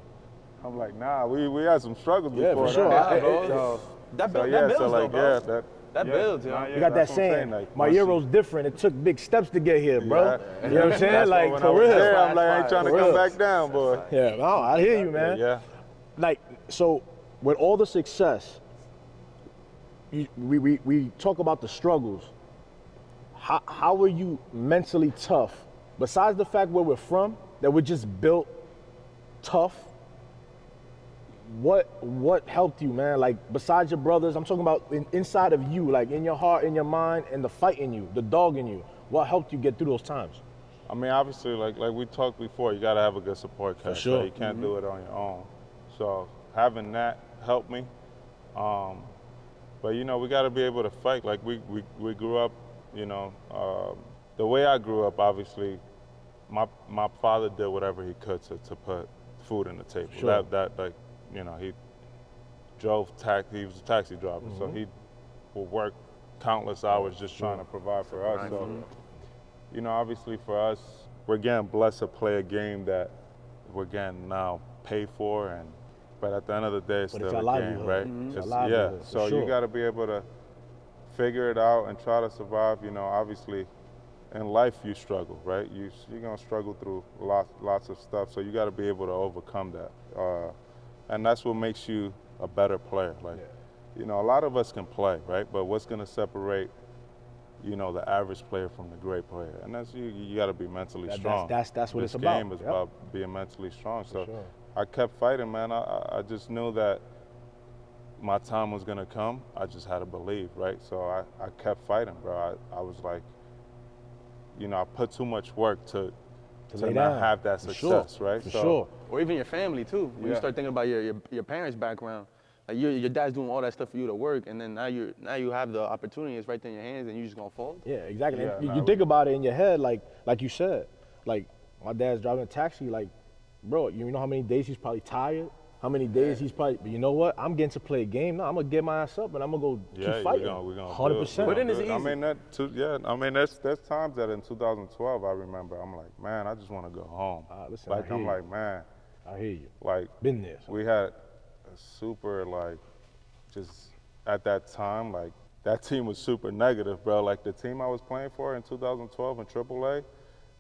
I'm like, nah, we had some struggles Yeah, before for sure. that. That So, builds, yeah, though, so like, bro. yeah, That builds, yo. nah, You got that that's what I'm saying, like, my once you- Euro's different. It took big steps to get here, bro. Yeah. You know what I'm saying? That's why Like, when for I was real. there, I'm like, I ain't trying to For come real. back down, boy. Yeah, no, I hear you, man. Yeah. Like, so with all the success, we talk about the struggles. How are you mentally tough? Besides the fact where we're from, that we're just built tough, what helped you, man? Like, besides your brothers, I'm talking about inside of you, like in your heart, in your mind, and the fight in you, the dog in you. What helped you get through those times? I mean, obviously, like we talked before, you got to have a good support cast. sure. Right? You can't do it on your own. So having that helped me. But you know, we got to be able to fight. Like we grew up, you know, the way I grew up. Obviously, my father did whatever he could to put food on the table. Sure. That like, you know, he drove taxi. He was a taxi driver, so he would work countless hours just trying to provide for us. So, you know, obviously for us, we're getting blessed to play a game that we're getting now paid for, but at the end of the day, it's But still it's a a game, livelihood. right? It's a It's- livelihood, yeah. for So sure. you got to be able to figure it out and try to survive. You know, obviously, in life you struggle, right? You're gonna struggle through lots of stuff. So you got to be able to overcome that, and that's what makes you a better player. Like, you know, a lot of us can play, right? But what's gonna separate, you know, the average player from the great player? And that's you got to be mentally strong. That's what This it's about. game is Yep. about being mentally strong. So sure. I kept fighting, man. I just knew that my time was gonna come. I just had to believe, right? So I kept fighting, bro. I was like, you know, I put too much work to lay not down. have that For sure. success, right? For So, sure. Or even your family too. When you Yeah. start thinking about your parents' background, like your dad's doing all that stuff for you to work, and then now you have the opportunity. It's right there in your hands, and you just gonna fold. Yeah, exactly. Yeah, And nah, you think about it in your head, like you said, like my dad's driving a taxi, like, bro, you know how many days he's probably tired? How many days he's probably, but you know what? I'm getting to play a game now. I'm gonna get my ass up and I'm gonna go yeah, keep fighting. we're gonna 100%. But then it's do it. I easy. mean, there's times that in 2012 I remember I'm like, man, I just want to go home. Listen, I like hear I'm you. like, man, I hear you. like Been there. we had a super like, just at that time, like that team was super negative, bro. Like the team I was playing for in 2012 in AAA,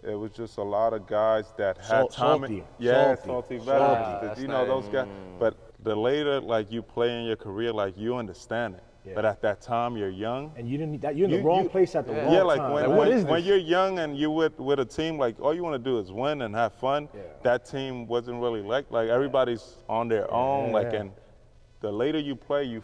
it was just a lot of guys that had time. Salty. Yeah, Salty. salty Salty. veterans. You know those guys. But the later like you play in your career, like you understand it. Yeah. But at that time, you're young. And you didn't need that. You're in the You- wrong you- place at the wrong Yeah, like time. when, Like, what is when this? you're young and you're with a team, like all you want to do is win and have fun. Yeah. That team wasn't really like everybody's on their own. Like, yeah. and the later you play, you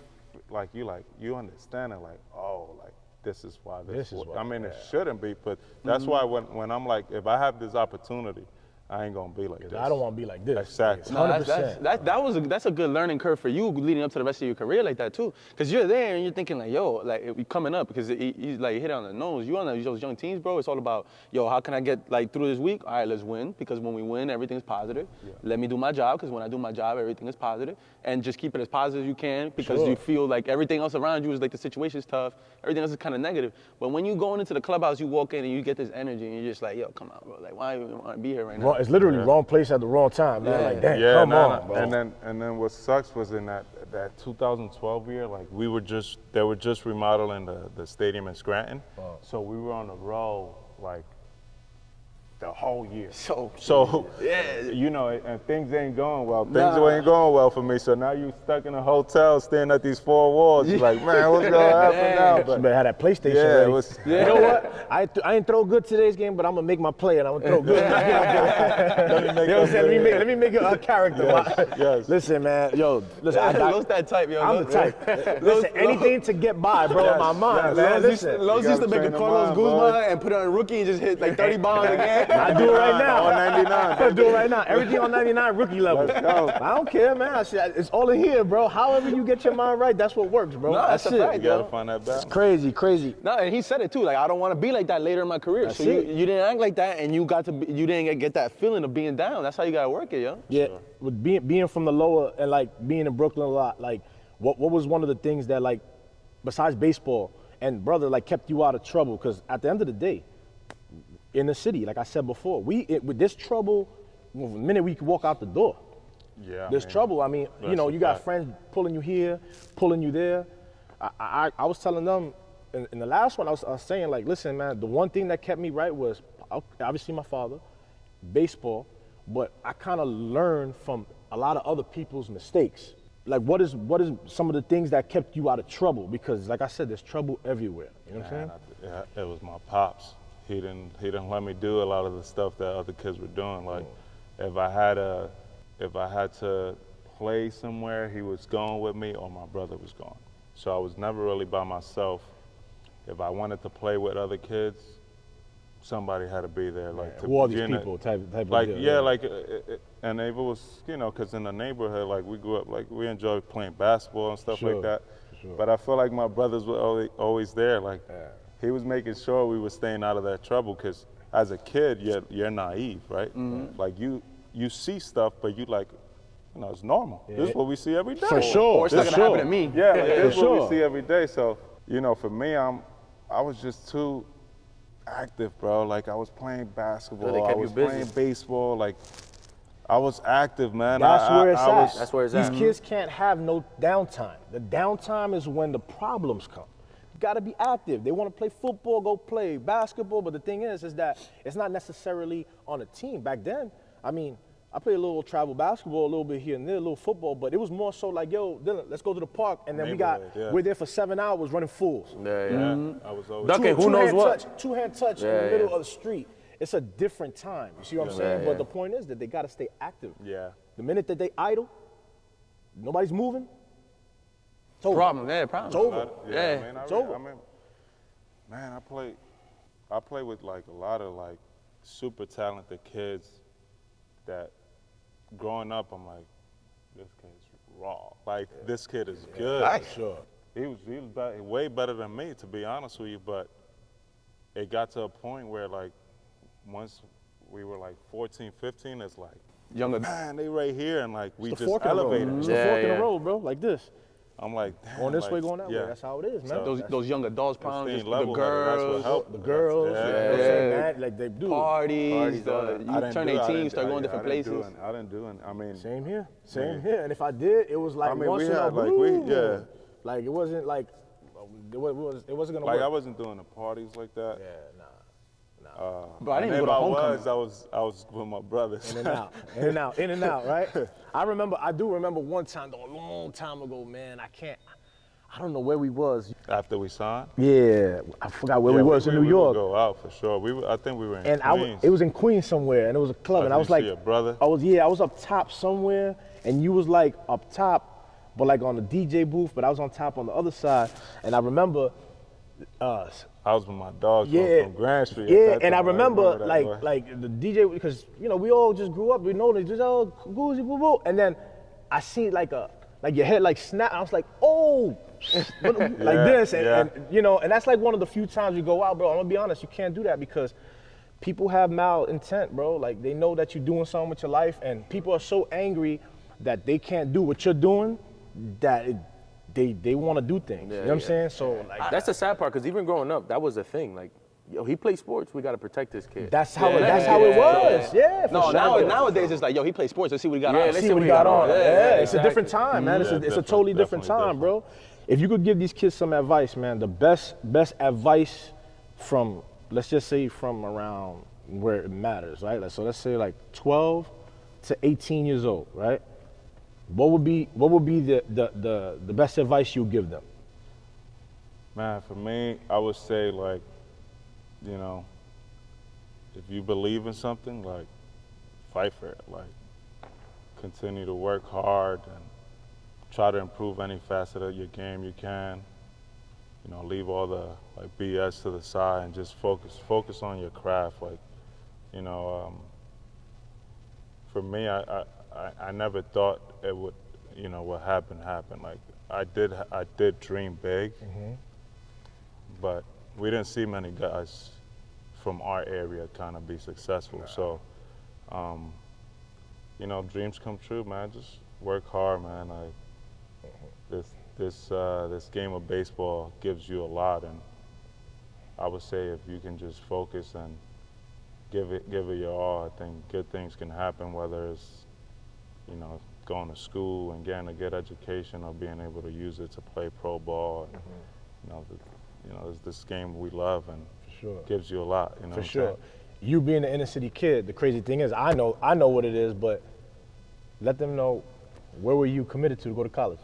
understand it. Like, oh, like this is why This is why, I mean, it shouldn't be, but that's why when I'm like, if I have this opportunity, I ain't gonna be like this. I don't want to be like this. Exactly. No, 100%. that's a good learning curve for you leading up to the rest of your career like that too. Because you're there and you're thinking like, yo, like you coming up because he's like hit it on the nose. You on those young teams, bro. It's all about, yo, how can I get like through this week? All right, let's win, because when we win, everything's positive. Let me do my job, because when I do my job, everything is positive. And just keep it as positive as you can, because Sure. you feel like everything else around you is like the situation's tough. Everything else is kind of negative. But when you going into the clubhouse, you walk in and you get this energy and you're just like, yo, come on, bro. Like, why do you want to be here right now? It's literally wrong place at the wrong time, man. Yeah. Like, damn, Yeah, come nah, on, nah. bro. And then what sucks was in that 2012 year, like they were just remodeling the stadium in Scranton, so we were on the road like the whole year. So Yeah, you know, and things ain't going well. Things ain't going well for me. So now you stuck in a hotel, staring at these four walls. You're like, man, what's gonna happen now? You But better have that PlayStation yeah, ready. it was. You know what? I ain't throw good today's game, but I'm gonna make my play and I'm gonna throw good. Let me make You know what I'm that saying? play. Let me make a character. yes. Listen, man. Yo, listen. Los that type, yo. I'm the type. Listen, anything to get by, bro, in my mind, man. Los Listen. used to make a train the Carlos mind, Guzman boy. and put it on a rookie and just hit like 30 bombs again. I do it right now. All 99. I do it right now. Everything on 99 rookie level. Let's go. I don't care, man. It's all in here, bro. However you get your mind right, that's what works, bro. No, that's a it. fact, You gotta find that balance. Crazy, crazy. No, and he said it too. Like, I don't want to be like that later in my career. That's so it. you didn't act like that, and you didn't get that feeling of being down. That's how you gotta work it, yo. Yeah, with being from the lower and like being in Brooklyn a lot, like what was one of the things that like, besides baseball and brother, like kept you out of trouble? Because at the end of the day, in the city, like I said before, with this trouble, the minute we can walk out the door, Yeah. there's trouble. I mean, you that's know, a you got fact. friends pulling you here, pulling you there. I was telling them in the last one, I was saying like, listen, man, the one thing that kept me right was obviously my father, baseball, but I kind of learned from a lot of other people's mistakes. Like, what is some of the things that kept you out of trouble? Because, like I said, there's trouble everywhere. You know what I'm saying? It was my pops. He didn't let me do a lot of the stuff that other kids were doing. Like, if I had to play somewhere, he was going with me, or my brother was going. So I was never really by myself. If I wanted to play with other kids, somebody had to be there. Like, Who are these people? Type like, of deal. yeah, like, and if it was, you know, because in the neighborhood, like, we grew up, like, we enjoyed playing basketball and stuff Sure, like that. sure. But I feel like my brothers were always there. Like, he was making sure we were staying out of that trouble, because as a kid, you're naive, right? Like, you see stuff, but you like, you know, it's normal. This is what we see every day. For sure. Or it's not for gonna happen sure. to me. Yeah, like, this is what sure. we see every day. So, you know, for me, I was just too active, bro. Like, I was playing basketball, they I kept you was busy. playing baseball. Like, I was active, man. That's where it's I at. was- That's where it's These at. kids can't have no downtime. The downtime is when the problems come. You gotta be active. They wanna play football, go play basketball, but the thing is that it's not necessarily on a team. Back then, I mean, I played a little travel basketball, a little bit here and there, a little football, but it was more so like, yo, Dylan, let's go to the park, and then we're there for 7 hours running fools. Yeah. I was always Duck it, who knows what? Two-hand touch in Yeah, the middle yeah. of the street. It's a different time. You see what I'm Yeah, saying? yeah. But the point is that they gotta stay active. Yeah. The minute that they idle, nobody's moving, it's over. Problem, It's over. Yeah, man, it's over. I mean, man, I play with like a lot of like super talented kids that growing up, I'm like, this kid's raw. Like, this kid is good. Sure. He was way better than me, to be honest with you. But it got to a point where, like, once we were like 14, 15, it's like, Younger. man, they right here, and like we It's the just fork in the road. elevated. It's Yeah, the fork in yeah. the road, bro, like this. I'm like, damn, Going this like, way, going that way. yeah. That's how it is, man. So- Those young adults, Staying problems, the level headed, that's what girls, helped. The girls, Yeah. you know what I'm saying, Yeah. man? Like they do. parties, I you didn't turn do it. 18, start going different I didn't places. do it. I didn't do it. I mean, Same here, same Man. here. And if I did, it was like I mean, once we in a had, like, blue. yeah. Like it wasn't like it wasn't gonna like, work. I wasn't doing the parties like that. Yeah, nah. But I didn't And even go to if homecoming. I was with my brothers. In and out, in and out, in and out, right? I do remember one time, though, a long time ago, man. I don't know where we was. After we signed. Yeah, I forgot where we was in New We York. would go out for sure. I think we were in And Queens. it was in Queens somewhere, and it was a club, and I did was you like, see your brother? I was up top somewhere, and you was like up top, but like on the DJ booth, but I was on top on the other side, and I remember, I was with my dog from Grand Street. at yeah, that and I time. remember that, like boy. like the DJ, because you know we all just grew up, we know they just goozy boo boo, and then I see like your head like snap, and I was like, oh, like this, and you know, and that's like one of the few times you go out, bro. I'm gonna be honest, you can't do that because people have malintent, bro. Like they know that you're doing something with your life, and people are so angry that they can't do what you're doing that they want to do things. You know what I'm saying? So like That's the sad part, because even growing up, that was a thing. Like, yo, he plays sports, we gotta protect this kid. that's how it was. Yeah, for No, sure. nowadays it's like, yo, he plays sports. Let's see what he got Yeah, on. let's See what he got on. Yeah, it's a exactly. different time, man. It's a different, totally different definitely time, bro. If you could give these kids some advice, man, the best advice from, let's just say from around where it matters, right? So let's say like 12 to 18 years old, right? What would be the best advice you give them? Man, for me, I would say, like, you know, if you believe in something, like, fight for it. Like, continue to work hard and try to improve any facet of your game you can. You know, leave all the like BS to the side and just focus on your craft. Like, you know, for me, I never thought it would, you know, what happened. Like I did dream big, but we didn't see many guys from our area kind of be successful. So, you know, dreams come true, man. Just work hard, man. Like this game of baseball gives you a lot, and I would say if you can just focus and give it your all, I think good things can happen, whether it's, you know, going to school and getting a good education or being able to use it to play pro ball. And, you know, it's this game we love and gives you a lot. You know For sure. You being an inner city kid, the crazy thing is, I know what it is, but let them know, where were you committed to go to college?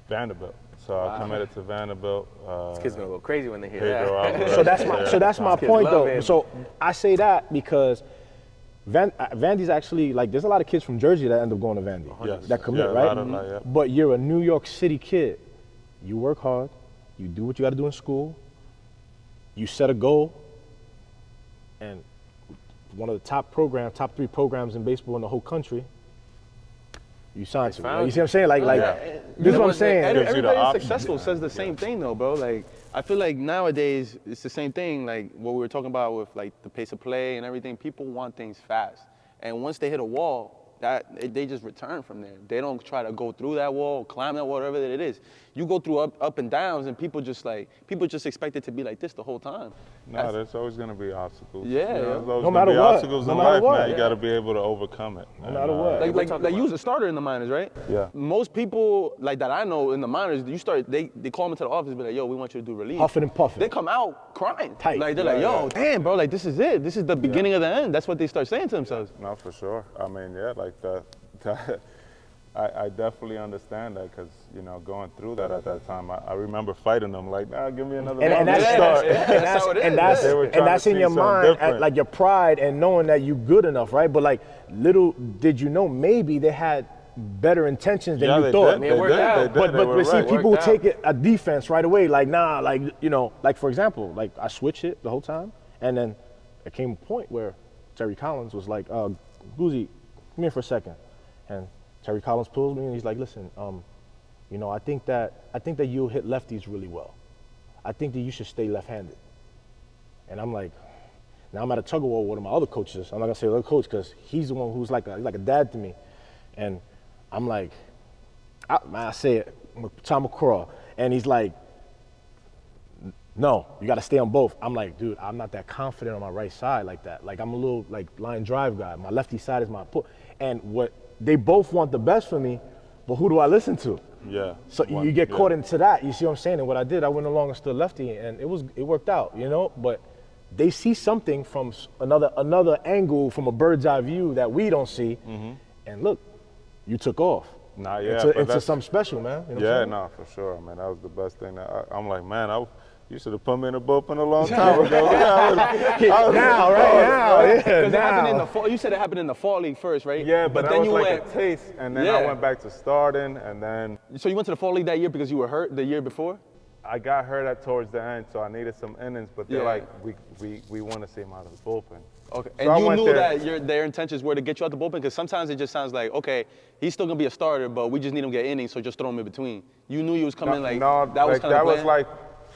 Vanderbilt. So I committed to Vanderbilt. These kids gonna go crazy when they hear Pedro that. Alvarez. So that's my point love though. it. So I say that because Vandy's actually, like, there's a lot of kids from Jersey that end up going to Vandy. Yes. That commit, Yeah, a right? lot of that, yeah. But you're a New York City kid. You work hard. You do what you got to do in school. You set a goal. And one of the top 3 programs in baseball in the whole country, you signed to. Like, you see what I'm saying? Like, this is what I'm saying. Everybody option. successful says the same thing though, bro. Like, I feel like nowadays it's the same thing. Like what we were talking about with like the pace of play and everything. People want things fast, and once they hit a wall, they just return from there. They don't try to go through that wall, climb that wall, whatever it is. You go through up and downs, and people just expect it to be like this the whole time. No, there's always going to be obstacles. Yeah, you know, there's always no gonna matter be what. obstacles No in matter life, what. man. You got to be able to overcome it. No matter what. Like you was a starter in the minors, right? Yeah. Most people like that I know in the minors, they call them into the office and be like, yo, we want you to do relief. Huffing and puffing. They come out crying. Tight. Like they're like, yo, damn, bro, like this is it. This is the beginning of the end. That's what they start saying to themselves. No, for sure. I mean, yeah, like that I definitely understand that because, you know, going through that at that time, I remember fighting them like, nah, give me another And month to start. That's how it is. They were trying that's to in see your something mind, different. like your pride and knowing that you good enough, right? But like, little did you know, maybe they had better intentions than Yeah, you they thought. did. They worked did. out. They did. But They were see, right. people Worked take it a defense right away. Like, nah, like, you know, like for example, like I switched it the whole time, and then it came a point where Terry Collins was like, Guzzi, come here for a second, and Terry Collins pulls me and he's like, listen, you know, I think that you'll hit lefties really well. I think that you should stay left-handed. And I'm like, now I'm at a tug of war with one of my other coaches. I'm not gonna say the other coach because he's the one who's like a dad to me. And I'm like, I say it, Tom McCraw, and he's like, no, you gotta stay on both. I'm like, dude, I'm not that confident on my right side like that. Like, I'm a little like line drive guy. My lefty side is my pull. And what they both want the best for me, but who do I listen to? Yeah. So you get caught into that. You see what I'm saying? And what I did, I went along and stood lefty, and it worked out, you know. But they see something from another angle, from a bird's eye view that we don't see. And look, you took off. Nah, yeah, into something special, man. You know what I'm saying? no, for sure. I mean, that was the best thing. I'm like, man, you should have put me in the bullpen a long time ago. Now, yeah. Because it happened in Now. the fall. You said it happened in the fall league first, right? Yeah, but that then was you like went. a taste, and then I Yeah. went back to starting, and then So you went to the fall league that year because you were hurt the year before? I got hurt towards the end, so I needed some innings. But they're Yeah. like, we want to see him out of the bullpen. Okay. So I And you went knew there. that their intentions were to get you out the bullpen? Because sometimes it just sounds like, okay, he's still going to be a starter, but we just need him to get innings, so just throw him in between. You knew he was coming that was kind of was like,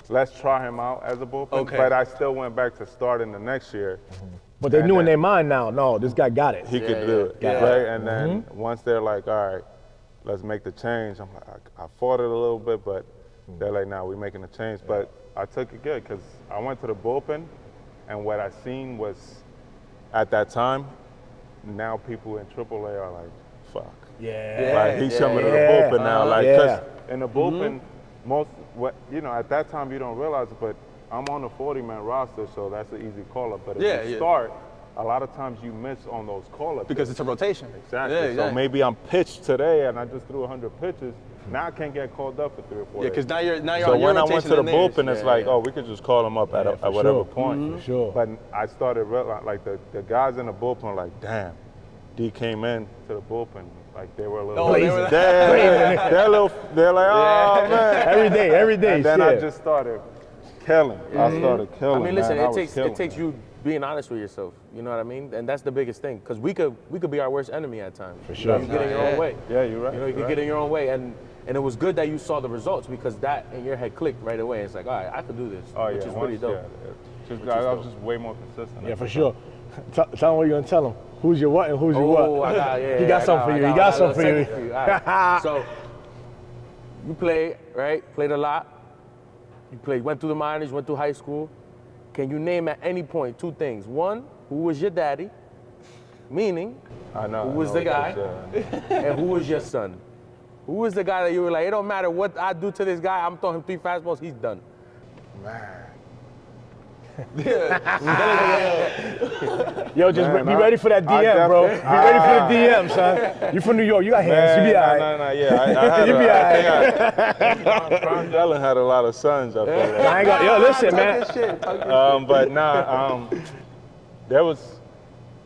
let's try him out as a bullpen. Okay. But I still went back to starting the next year. But they And knew in then- their mind now, no, this guy got it. He could do it, yeah. right? And then once they're like, all right, let's make the change. I'm like, I fought it a little bit, but they're like, nah, we're making a change. But I took it good because I went to the bullpen, and what I seen was, at that time, now people in AAA are like, fuck. Like he's coming to the bullpen now, like, because in the bullpen, at that time you don't realize it, but I'm on a 40-man roster, so that's an easy call-up. But if you start, a lot of times you miss on those call-ups. Because it's a rotation. Exactly. Yeah, So maybe I'm pitched today and I just threw 100 pitches. Now I can't get called up for 3 or 4 Yeah, days. because now you're So on your when I rotation went to the and theirs. bullpen, it's like, oh, we could just call him up at for whatever sure. point. For sure. But I started realizing, like the guys in the bullpen were like, damn, D came in to the bullpen. Like they were a little they were- they're like, oh man. Every day. And then I shit. just started killing. I started killing. I mean, listen, man. I it was takes killing. it takes you being honest with yourself. You know what I mean? And that's the biggest thing, because we could be our worst enemy at times. For sure. You get in your own way. Yeah, you're right. You know, you could get in your own way, and it was good that you saw the results, because that in your head clicked right away. It's like, all right, I could do this, which is really dope. I was just way more consistent. Yeah, for sure. Tell him what you're gonna tell him. Who's your what and who's your what? Oh, I got, yeah. He got something for you. He got something for you. All right. So you played, right? Played a lot. Went through the minors, went through high school. Can you name at any point 2 things? One, who was your daddy? Meaning, I know. who was the guy? And who was your son? Who was the guy that you were like, it don't matter what I do to this guy, I'm throwing him 3 fastballs, he's done. Man. Yo, just be ready for that DM, bro. Be ready for the DM, son. You from New York, you got hands. You be all right. Yeah. You be all right. Delin had a lot of sons up there. Yo, listen, man. But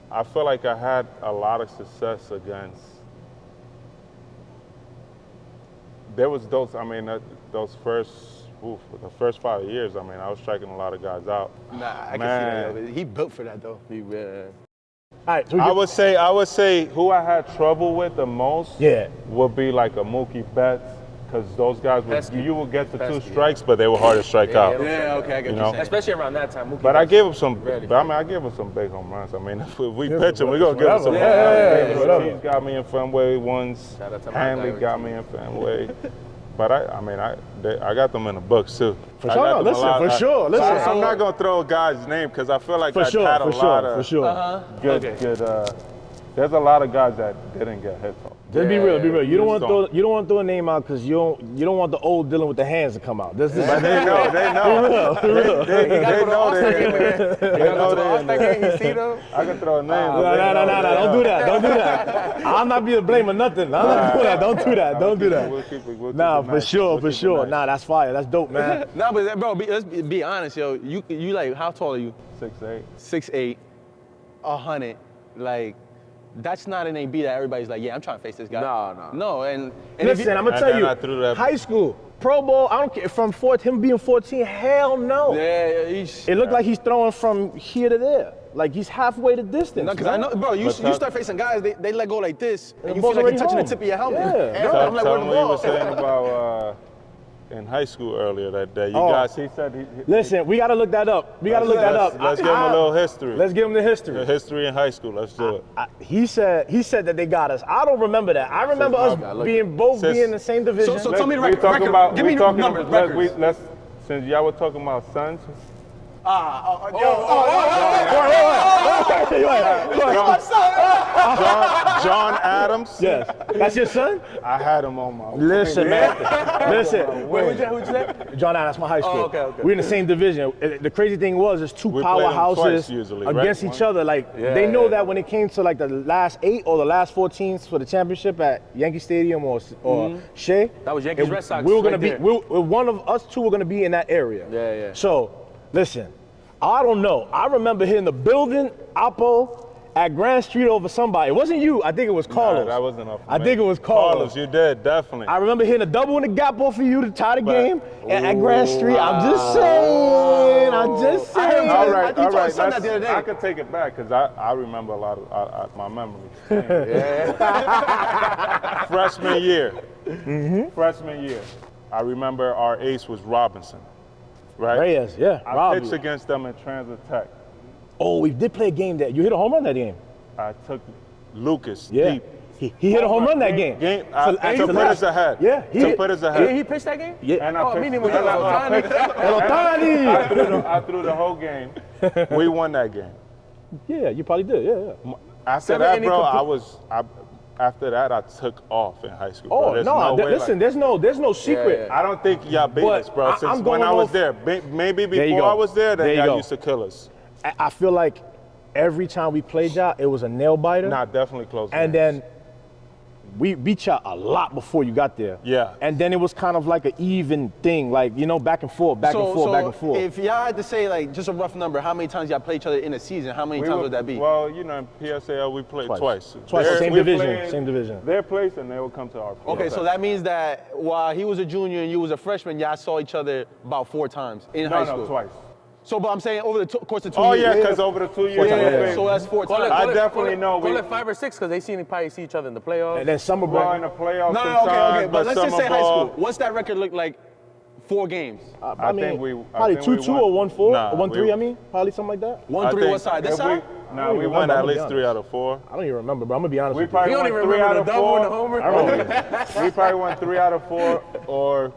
I feel like I had a lot of success against. There was those the first 5 years, I mean, I was striking a lot of guys out. Nah, I can see that. Though. He built for that, though. All right, so I would say who I had trouble with the most would be like a Mookie Betts, because those guys you would get the 2 strikes, but they were hard to strike out. Yeah, okay, I get you saying. Especially around that time. Mookie But I Betts gave him some. ready. I gave him some big home runs. I mean, if we pitch him, we're gonna give him some. He's got me in Fenway once. Shout out to my Hanley guy, got me in Fenway. But I got them in the books too. For sure, for sure. Listen, I'm not gonna throw a guy's name because I feel like I had a lot of good. There's a lot of guys that didn't get hits off. Just be real. You don't want to throw a name out because you don't want the old Dylan with the hands to come out. But they know. They know. I can throw a name. No. Don't do that. I'll not be to blame or nothing. I'm not doing that. Don't do that. We'll keep it Nah, nice. for sure. Nah, that's fire. That's dope, man. Nah, but bro, let's be honest, yo. You like, how tall are you? 6'8". 6'8", 100. Like, that's not an AB that everybody's like, yeah, I'm trying to face this guy. No, and listen, I'm gonna tell you, high school, Pro Bowl, I don't care, from him being 14, hell no. Yeah, it looked like he's throwing from here to there. Like he's halfway the distance. No, because I know, bro, you start facing guys, they let go like this, and you feel like you're touching the tip of your helmet. Yeah. I'm like, where the what ball? you were saying about in high school earlier that you guys, he said listen, we gotta look that up. Let's give him a little history. Let's give him the history. The history in high school. Let's do it. He said that they got us. I don't remember that. I remember us being in the same division. So tell me the record. Give me numbers. Since y'all were talking about sons. John Adams. Yes. That's your son? I had him on my. Listen, man. Listen. Who'd you say? John Adams, my high school. Okay. We're in the same division. The crazy thing was, it's 2 powerhouses against each other. Like they know that when it came to like the last 8 or the last 4 teams for the championship at Yankee Stadium or Shea. That was Yankees Red Sox. We were gonna be. One of us 2 were gonna be in that area. Yeah. So, listen. I don't know. I remember hitting the building, Oppo, at Grand Street over somebody. It wasn't you. I think it was Carlos. Nah, that wasn't up. I think it was Carlos. You did, definitely. I remember hitting a double in the gap ball for you to tie the game at Grand Street. I'm just saying. All right. I could take it back because I remember a lot of my memories. Freshman year. Freshman year. I remember our ace was Robinson. Right? Reyes, yeah. I pitched against them in Transit Tech. Oh, we did play a game there. You hit a home run that game. I took Lucas deep. He hit a home run that game. To put us ahead. Yeah. To put us ahead. He pitched that game? Yeah. And I I threw the whole game. We won that game. Yeah, you probably did. Yeah. After that, bro, after that, I took off in high school. Oh, listen, there's no secret. I don't think y'all beat us, bro, since when I was there. Maybe before I was there, y'all used to kill us. I feel like every time we played y'all, it was a nail biter. Nah, definitely close. And then we beat y'all a lot before you got there. Yeah. And then it was kind of like an even thing, like, back and forth. If y'all had to say, like, just a rough number, how many times y'all play each other in a season, how many times would that be? Well, in PSAL, we played twice. Same division. Their place, and they would come to our place. Okay, so that means that while he was a junior and you was a freshman, y'all saw each other about 4 times in high school. No, twice. So, but I'm saying over the course of 2 Oh, years. yeah, because over the 2 years, Yeah. So that's 4 times. I definitely know. Call it 5 or 6 because they probably see each other in the playoffs. And then summer Well, ball. in the playoffs No, sometimes, okay. But let's just summer say high ball, school. What's that record look like? 4 games. I mean, think we probably won. 2-2 or 1-4, Nah, 1-3. we- I mean, probably something like that. 1-3 what side? This if side? Nah, don't we even won remember, at I'm gonna least be 3 out of 4. I don't even remember, but I'm gonna be honest We with you. probably He don't won even 3 remember out the of double and the 4. homer. I don't know. We probably won 3 out of 4, or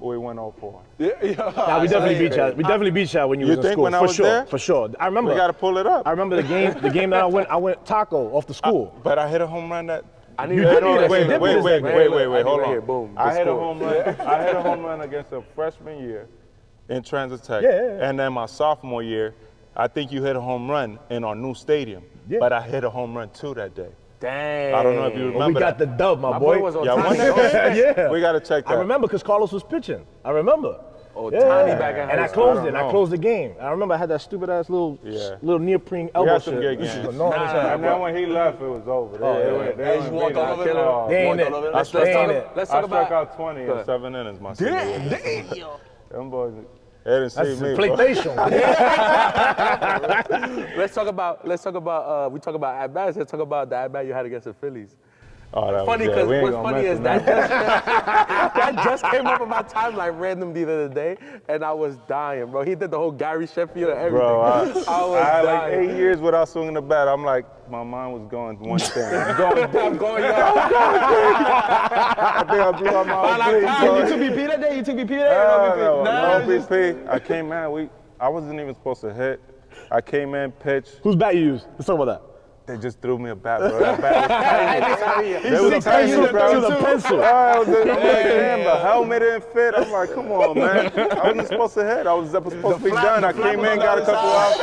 we won 0-4. Yeah. Nah, we definitely beat y'all. We definitely beat y'all when you You was in think school. when I for was sure, there? for sure. I remember. We got to pull it up. I remember the game that I went taco off the school. But I hit a home run that. I need You to did know that. that. Wait, shit. wait, wait, Wait, hold Right here, on. boom, I the hit a score. home run. I hit a home run against a freshman year in Transit Tech. Yeah. And then my sophomore year, I think you hit a home run in our new stadium. Yeah. But I hit a home run too that day. Dang. I don't know if you remember. But we got the that. dub, my My boy. boy was on Y'all time. won that? Yeah. We got to check that. I remember because Carlos was pitching. I remember. Oh, Tiny back in And high I school. closed I it. don't I know. closed the game. I remember I had that stupid ass little neoprene We elbow had some shit. good This is games. annoying as hell. And then when he left, it was over. They just walked all over it. They ain't it. Let's They ain't talk it. let's I talk struck about out 20 in 7 innings my senior year. Damn. Them boys, they didn't see That's me. bro. PlayStation. let's talk about we talk about at bats. Let's talk about the at bat you had against the Phillies. Oh, that Funny was, because we ain't what's gonna funny is mention that just came up on my timeline random the other day, and I was dying, bro. He did the whole Gary Sheffield and everything. Bro, I was had like dying. 8 years without swinging the bat. I'm like, my mind was going one thing. I'm going I think I blew out my oblique, You bro. took BP that day? You took BP that day? No, Nah, no BP. I came in, I wasn't even supposed to hit. I came in, pitched. Whose bat you use? Let's talk about that. They just threw me a bat, bro. That bat was tiny. It To was the tiny, pencil, bro. to the pencil. I'm like, damn, the helmet didn't fit. I'm like, come on, man. I wasn't supposed to hit. I was supposed to be done. I came in, got a couple out.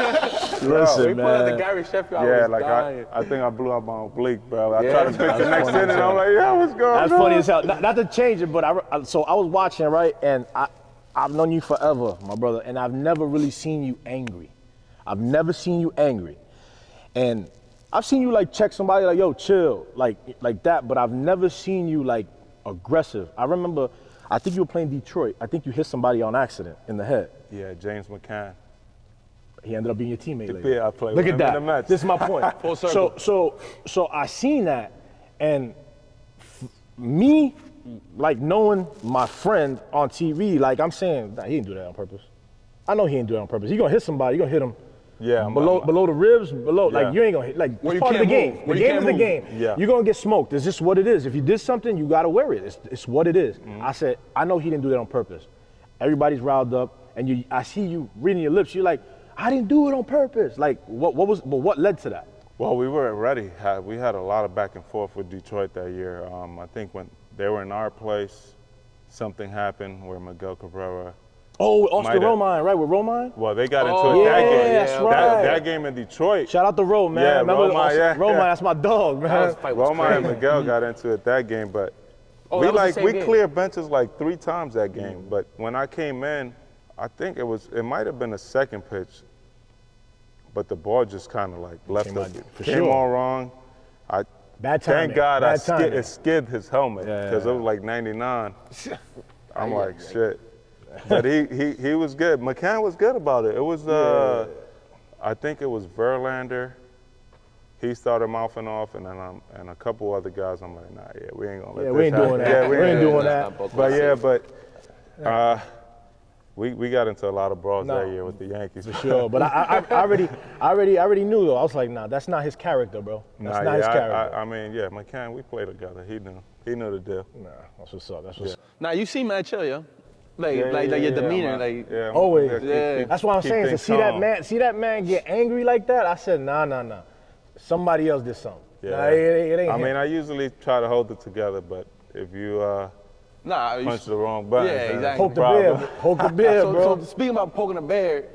Listen, We put out the man. Gary Sheffield. I Yeah, was like dying. I think I blew out my oblique, bro. I Yeah. tried to pick the next inning. I'm like, yeah, what's going on? That's funny as hell. Not to change it, but so I was watching, right? And I've known you forever, my brother, and I've never really seen you angry. I've never seen you angry. And I've seen you like check somebody like, yo, chill, like that, but I've never seen you like aggressive. I remember, I think you were playing Detroit. I think you hit somebody on accident in the head. Yeah, James McCann. He ended up being your teammate later. Yeah, I played Look with at him in that. the Mets. This is my point. Full circle. So I seen that, and me, like knowing my friend on TV, like I'm saying, nah, he didn't do that on purpose. I know he ain't do that on purpose. He gonna hit somebody. You gonna hit him. Yeah, below the ribs, below. Yeah. Like you ain't gonna hit. Like Where it's you part of the can't game. move. The Where you game can't is the move. game. Yeah. You're gonna get smoked. It's just what it is. If you did something, you gotta wear it. It's what it is. I said, I know he didn't do that on purpose. Everybody's riled up, and I see you reading your lips. You're like, I didn't do it on purpose. Like what led to that? Well, we were ready. We had a lot of back and forth with Detroit that year. I think when they were in our place, something happened where Miguel Cabrera. Oh, Oscar Might have. Romine, right? With Romine? Well, they got into Oh, it that yeah, game. that's right. That game in Detroit. Shout out to Ro, man. Yeah, Remember Romine, Oscar- yeah, Romine, yeah. that's my dog, man. Roma and Miguel got into it that game, but Oh, we that was the same game. cleared benches like 3 times that game. But when I came in, I think it might have been a second pitch, but the ball just kind of like left Came us. out- for Came sure. all wrong. Bad timing. Thank God Bad timing. it skid his helmet Yeah, because yeah. it was like 99. I'm like, shit. But he was good. McCann was good about it. It was, I think it was Verlander. He started mouthing off, and then and a couple other guys. I'm like, nah, yeah, we ain't gonna let Yeah, this we ain't doing happen. that. Yeah, we ain't doing That's that. not But yeah, we got into a lot of brawls No. that year with the Yankees. For sure, but I already knew though. I was like, nah, that's not his character, bro. That's not his character. I mean, yeah, McCann, we played together. He knew the deal. Nah, that's what's up. That's what's up. Now you seem mad chill, yo. Like Yeah, your yeah, demeanor, man. like Yeah, Always. Yeah. That's what I'm keep saying. To things see that calm. man get angry like that, I said, nah. Somebody else did something. Yeah. Nah, it ain't I him. mean, I usually try to hold it together, but if you nah. You, punch the wrong button, Yeah, then exactly. Poke the bear. Poke the bear, so, bro. so speaking about poking a bear,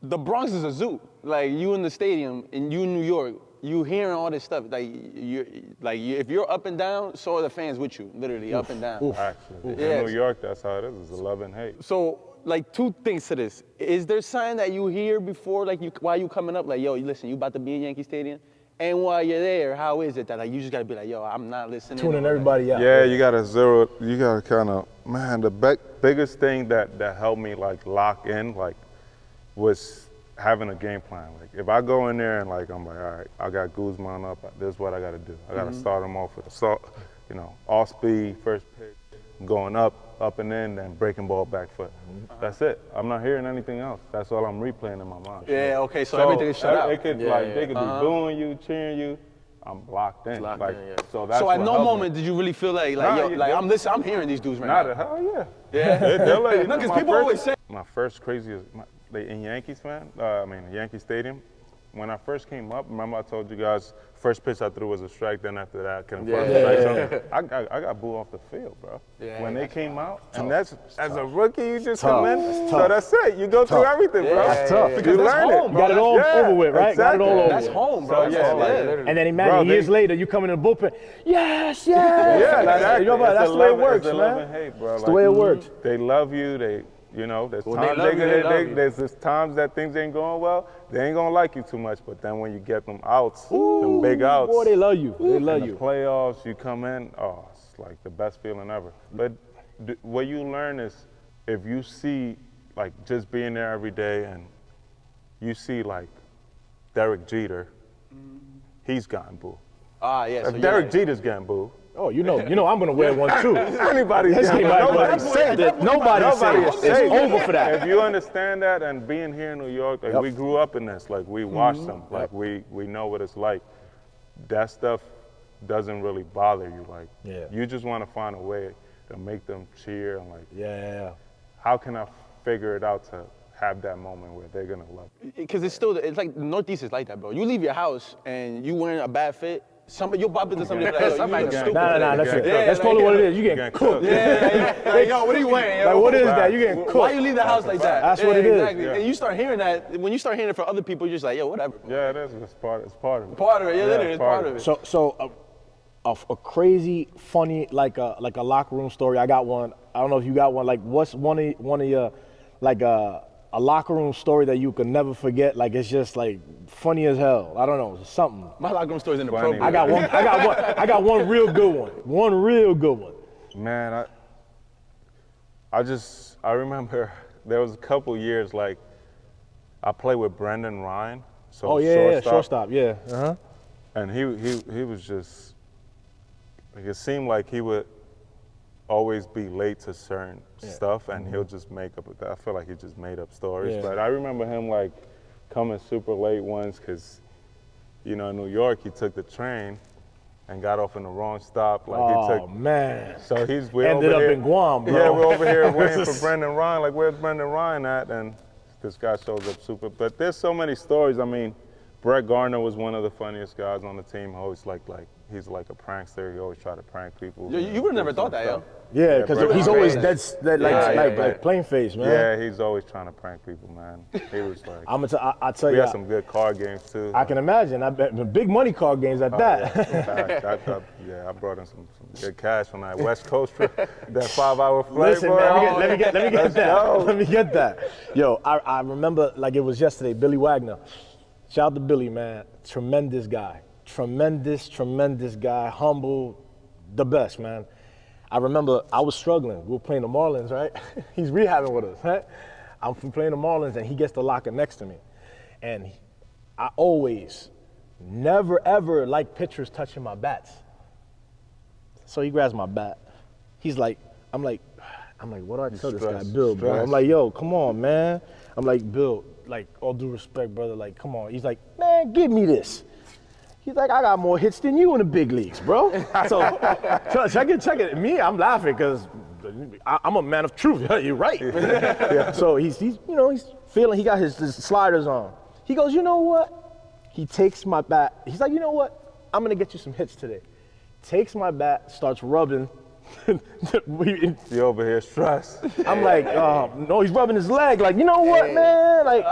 the Bronx is a zoo. Like you in the stadium and you in New York, you hearing all this stuff. If you're up and down, so are the fans with you, literally up and down. actually, Yes. in New York, that's how it is. It's 11 hate. So, like, 2 things to this. Is there sign that you hear before, like, while you coming up, like, yo, listen, you about to be in Yankee Stadium? And while you're there, how is it that, like, you just gotta be like, yo, I'm not listening? Tuning or, everybody out. Yeah, you gotta kind of, man, the biggest thing that helped me like lock in, like was having a game plan. Like if I go in there and like I'm like, all right, I got Guzman up. This is what I got to do. I got to start him off with all speed, first pitch, going up and in, then breaking ball back foot. That's it. I'm not hearing anything else. That's all I'm replaying in my mind. Yeah. Okay. So everything is shut out. They could be booing you, cheering you. I'm locked in. So that's. So at no helped moment me. did you really feel I'm hearing these dudes right now. Hell yeah. Yeah. They'll let you know. No, because people always say. My first craziest, in Yankees Yankee Stadium. When I first came up, remember I told you guys, first pitch I threw was a strike. Then after that, I couldn't find a strike. I got booed off the field, bro. Yeah, when they came out, and that's as a rookie, you just come in. So that's it. You go through everything, bro. That's tough. You learn it. You got it all over with, right? Exactly. Got it all over. That's home, bro. So, And then imagine years later, you come in the bullpen. Yes. Yeah, That's the way it works, man. Hate, bro. That's the way it works. They love you. There's times that things ain't going well. They ain't gonna like you too much, but then when you get them outs, them big outs, boy, they love you. They love you. The playoffs, you come in, it's like the best feeling ever. But what you learn is if you see, like, just being there every day, and you see like Derek Jeter, he's gotten booed. Yeah. If Derek Jeter's getting booed. Oh, you know, I'm gonna wear one too. Anybody's Nobody said it. It's over for that. If you understand that, and being here in New York, like we grew up in this, like we watched them, like we know what it's like. That stuff doesn't really bother you. Like you just want to find a way to make them cheer and like how can I figure it out to have that moment where they're gonna love it? Because it's like the Northeast is like that, bro. You leave your house and you wearing a bad fit. You'll bump into somebody like, you look stupid. Nah, that's it. Let's call it what it is. You getting cooked. Like, yo, what are you wearing? Like, what is that? You getting cooked. Why you leave the house like that? That's what it is. Exactly. And you start hearing that, when you start hearing it from other people, you're just like, yo, whatever. Yeah, it is. It's part of it. Part of it, literally, it's part of it. So a crazy, funny, like a locker room story. I got one. I don't know if you got one. Like, what's one of your, like a locker room story that you could never forget? Like, it's just like funny as hell. I don't know, something. My locker room story's inappropriate. I got one real good one. One real good one. Man, I remember there was a couple years, like I played with Brendan Ryan. So shortstop, yeah. And he was just like, it seemed like he would always be late to certain stuff, and he'll just make up. I feel like he just made up stories. Yeah. But I remember him like coming super late once, because in New York he took the train and got off in the wrong stop. Like man! So we ended up here, in Guam, bro. Yeah, we're over here waiting for Brendan Ryan. Like, where's Brendan Ryan at? And this guy shows up super. But there's so many stories. I mean, Brett Gardner was one of the funniest guys on the team. Always he's like a prankster. He always try to prank people. You would have never thought that, yo. Yeah, because he's always like plain face, man. Yeah, he's always trying to prank people, man. He was like, I'll tell you. We had some good card games too. I can imagine. I bet big money card games at that. I brought in some good cash on that West Coast trip, that 5-hour flight. Listen, man, let me get that. Let me get that. Yo, I remember like it was yesterday. Billy Wagner. Shout out to Billy, man. Tremendous guy. Tremendous guy. Humble, the best, man. I remember I was struggling. We were playing the Marlins, right? He's rehabbing with us, right? I'm playing the Marlins, and he gets the locker next to me. And I always, never, ever like pitchers touching my bats. So he grabs my bat. He's like, I'm like, what do I tell this guy, Bill, bro? I'm like, yo, come on, man. I'm like, Bill, like, all due respect, brother, like, come on. He's like, man, give me this. He's like, I got more hits than you in the big leagues, bro. So check it. Me, I'm laughing because I'm a man of truth. You're right. Yeah. So he's feeling, he got his sliders on. He goes, you know what? He takes my bat. He's like, you know what? I'm going to get you some hits today. Takes my bat, starts rubbing. You over here stressed. I'm like, no, he's rubbing his leg. Like, you know what, man? Like,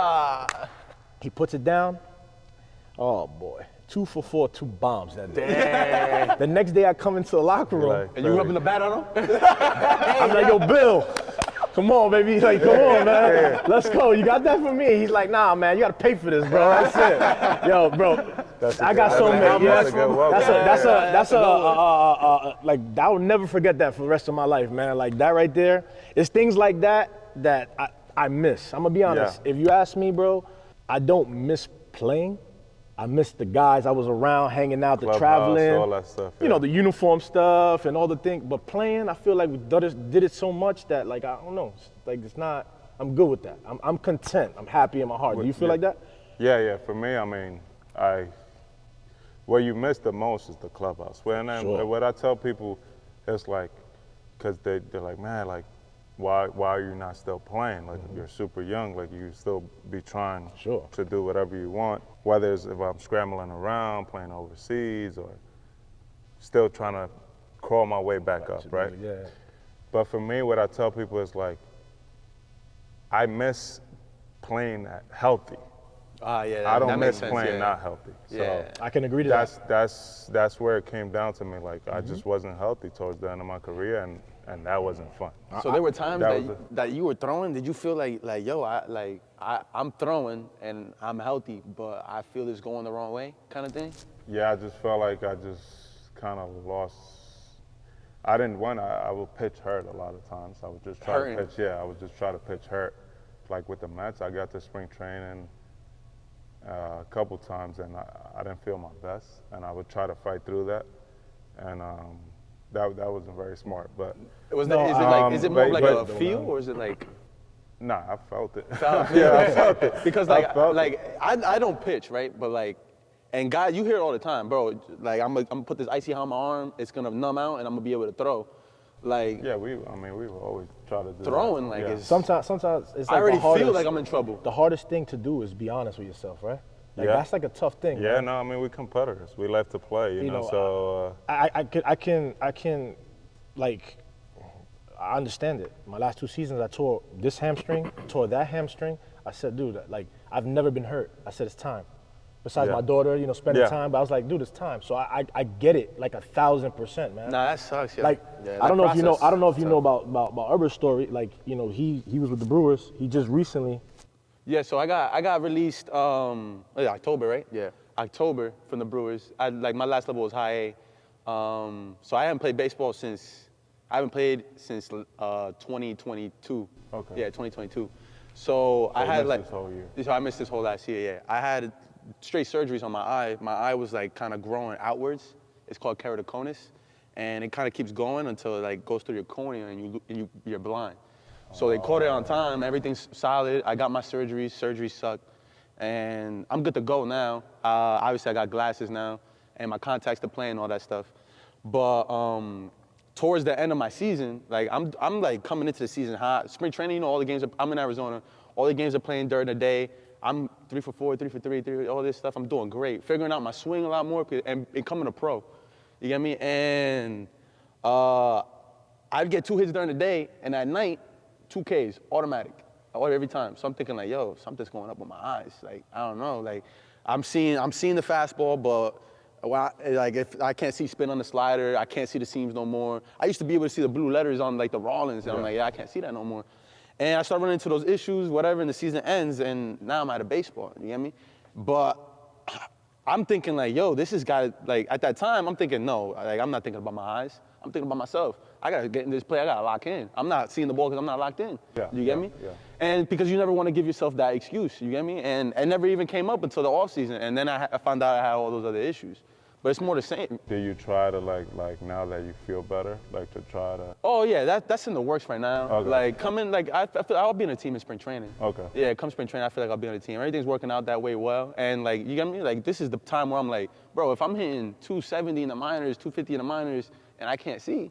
he puts it down. Oh, boy. 2 for 4, 2 bombs that day. Dang. The next day I come into the locker room. And you rubbing the bat on him? I'm like, yo, Bill, come on, baby. He's like, come on, man. Let's go. You got that for me? He's like, nah, man, you got to pay for this, bro. That's it. Yo, bro, I got so many. That's like, I will never forget that for the rest of my life, man. Like, that right there. It's things like that I I miss. I'm gonna be honest. Yeah. If you ask me, bro, I don't miss playing. I miss the guys I was around, hanging out, the Clubhouse, traveling, all that stuff, you know, yeah. the uniform stuff and all the things. But playing, I feel like we did it so much that, like, I don't know, like it's not. I'm good with that. I'm content. I'm happy in my heart. Do you feel like that? Yeah. For me, I mean, what you miss the most is the clubhouse. Sure. What I tell people is like, because they're like, man, like, why are you not still playing? Like, you're super young. Like, you still be trying Sure. to do whatever you want. Whether it's if I'm scrambling around, playing overseas, or still trying to crawl my way back up, right? Yeah. But for me, what I tell people is like, I miss playing healthy. Yeah, I don't that makes miss sense, playing yeah. not healthy. So Yeah. I can agree to that. that's where it came down to me. Like I just wasn't healthy towards the end of my career, and that wasn't fun. So there were times that that you were throwing. Did you feel like yo, I'm throwing and I'm healthy, but I feel it's going the wrong way, kind of thing? Yeah, I just felt like I just kind of lost. I didn't want. I would pitch hurt a lot of times. I would just try Hurting. to pitch. Yeah, I would just try to pitch hurt. Like with the Mets, I got to spring training a couple times, and I didn't feel my best, and I would try to fight through that, and that wasn't very smart. But Is it more like a but- feel, or is it like? nah, I felt it. Yeah, I felt it. Because I felt it. I don't pitch, right? But like, and guys, you hear it all the time, bro. Like I'm gonna put this icy on my arm. It's gonna numb out, and I'm gonna be able to throw. Like Yeah, we will always try to do throwing, that. like yeah. it's. Sometimes it's like I already the hardest, feel like I'm in trouble. The hardest thing to do is be honest with yourself, right? Like Yeah. that's like a tough thing. Yeah, man. no, I mean we're competitors. We like to play, you know. know, So I can, like, I understand it. My last 2 seasons, I tore this hamstring, tore that hamstring. I said, dude, like, I've never been hurt. I said, it's time. Besides Yeah. my daughter, you know, spending Yeah. time, but I was like, dude, it's time. So I get it, like 1,000%, man. Nah, that sucks. Yeah. Like, Yeah, I don't know if you know. process I don't know if you sucks. know about Urban's story. Like, you know, he was with the Brewers. He just recently. Yeah, so I got released October, right? Yeah. October from the Brewers. My last level was high A. So I haven't played baseball since 2022. Okay. Yeah, 2022. So I you had missed this whole year. So I missed this whole last year. Yeah, I had straight surgeries on my eye. My eye was like kind of growing outwards. It's called keratoconus, and it kind of keeps going until it like goes through your cornea and you're blind. So they caught it on time. Everything's solid. I got my surgeries. Surgeries suck, and I'm good to go now. Obviously, I got glasses now, and my contacts to play and all that stuff. But towards the end of my season, like I'm like coming into the season hot. Spring training, you know, all the games. I'm in Arizona. All the games are playing during the day. I'm 3 for 4, 3 for 3, all this stuff. I'm doing great. Figuring out my swing a lot more and becoming a pro. You get me? And I'd get 2 hits during the day, and at night, 2 Ks, automatic, every time. So I'm thinking like, yo, something's going up with my eyes. Like, I don't know. Like, I'm seeing the fastball, but if I can't see spin on the slider, I can't see the seams no more. I used to be able to see the blue letters on like the Rollins, and I'm like, yeah, I can't see that no more. And I started running into those issues, whatever, and the season ends, and now I'm out of baseball. You get me? But I'm thinking like, yo, this has got like at that time, I'm thinking no, like I'm not thinking about my eyes. I'm thinking about myself. I gotta get in this play. I gotta lock in. I'm not seeing the ball because I'm not locked in. Yeah, You get me? yeah. And because you never want to give yourself that excuse. You get me? And it never even came up until the off season, and then I found out I had all those other issues. But it's more the same. do you try to like now that you feel better, like to try to? Oh yeah, that's in the works right now. Okay. Like coming, like I feel I'll be in a team in spring training. Okay. Yeah, come spring training, I feel like I'll be on a team. Everything's working out that way well, and like you get me. Like this is the time where I'm like, bro, if I'm hitting 270 in the minors, 250 in the minors, and I can't see,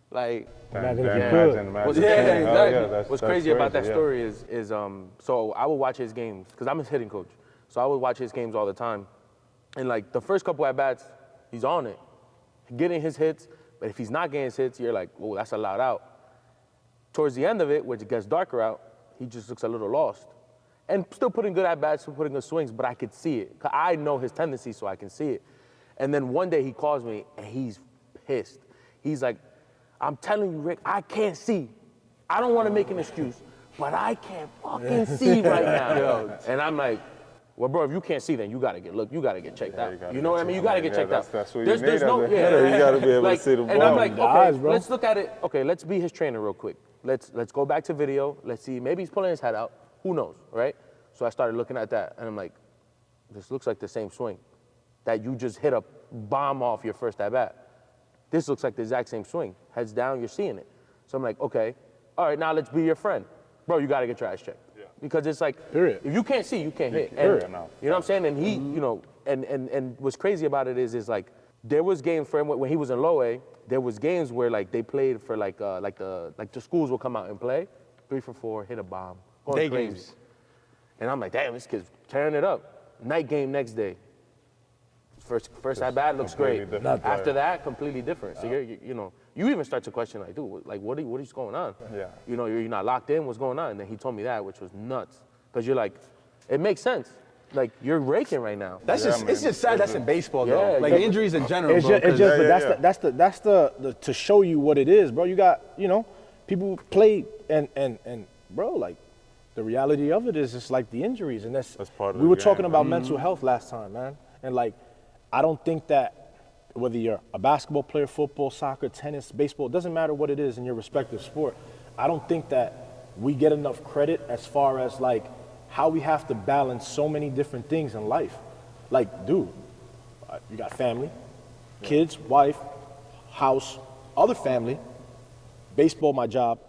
like. Imagine if Then you could. imagine. Yeah, Oh, exactly. that's What's that's crazy about that yeah. story is so I would watch his games because I'm his hitting coach. So I would watch his games all the time, and like the first couple at bats, he's on it, getting his hits. But if he's not getting his hits, you're like, whoa, that's a loud out. Towards the end of it, which it gets darker out, he just looks a little lost, and still putting good at bats, still putting good swings. But I could see it. 'Cause I know his tendencies, so I can see it. And then one day he calls me and he's pissed. He's like, I'm telling you, Rick, I can't see. I don't want to make an excuse, but I can't fucking see right now. And I'm like, well, bro, if you can't see, then you gotta get checked Yeah, out. you gotta You know what I get mean? You checked gotta out. get Yeah, checked out. that's what you There's need no, as a hitter. You gotta be able to see the And I'm ball. like, The okay, eyes, bro. let's look at it. Okay, let's be his trainer real quick. let's go back to video. Let's see, maybe he's pulling his head out. Who knows, right? So I started looking at that, and I'm like, this looks like the same swing that you just hit a bomb off your first at bat. This looks like the exact same swing. Heads down, you're seeing it. So I'm like, okay, all right, now let's be your friend. Bro, you gotta get your ass checked. Yeah. Because it's like, Period. if you can't see, you can't hit. Period. And, you know what I'm saying? And he, you know, and what's crazy about it is like, there was games for him when he was in low A, there was games where like they played for like the schools will come out and play, 3 for 4, hit a bomb, going Day crazy. games. And I'm like, damn, this kid's tearing it up. Night game next day. First at bat looks great. After that, completely different. So you know, you even start to question like, dude, like what is going on? Yeah. You know, you're not locked in. What's going on? And then he told me that, which was nuts. Because you're like, it makes sense. Like you're raking right now. That's it's just sad. That's in baseball, Yeah, though. Like yeah. injuries in general, It's bro. just, 'cause- but that's the to show you what it is, bro. You got, you know, people play and bro, like the reality of it is it's like the injuries, and that's part of we the were game, talking about man. mental health last time, man, and like I don't think that whether you're a basketball player, football, soccer, tennis, baseball, it doesn't matter what it is in your respective sport. I don't think that we get enough credit as far as like how we have to balance so many different things in life. Like, dude, you got family, kids, wife, house, other family, baseball, my job,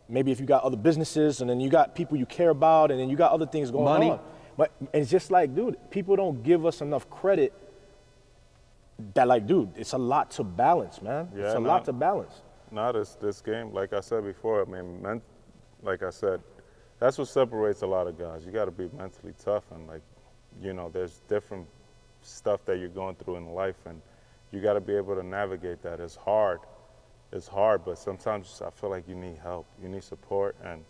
maybe if you got other businesses, and then you got people you care about, and then you got other things going Money. on. But it's just like, dude, people don't give us enough credit that, like, dude, it's a lot to balance, man. Yeah, it's a no. lot to balance. Not this game, like I said before, I mean, like I said, that's what separates a lot of guys. You got to be mentally tough, and like, you know, there's different stuff that you're going through in life, and you got to be able to navigate that. It's hard, but sometimes I feel like you need help, you need support, and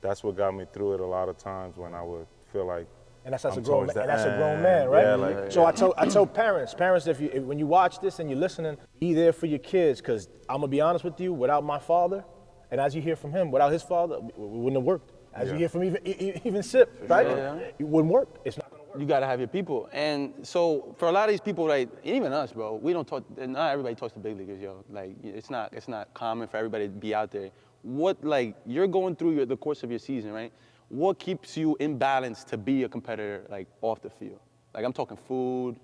that's what got me through it a lot of times when I would feel like. And that's as a I'm grown towards man, the and that's a grown end. man, right? Yeah, like, So I tell parents, if when you watch this and you're listening, be there for your kids, because I'm gonna be honest with you, without my father, and as you hear from him, without his father, it wouldn't have worked. As you hear from even Sip, right? Yeah. It wouldn't work. It's not gonna work. You gotta have your people, and so for a lot of these people, like even us, bro, we don't talk. Not everybody talks to big leaguers, yo. Like it's not common for everybody to be out there. What like you're going through the course of your season, right? What keeps you in balance to be a competitor, like off the field? Like I'm talking food,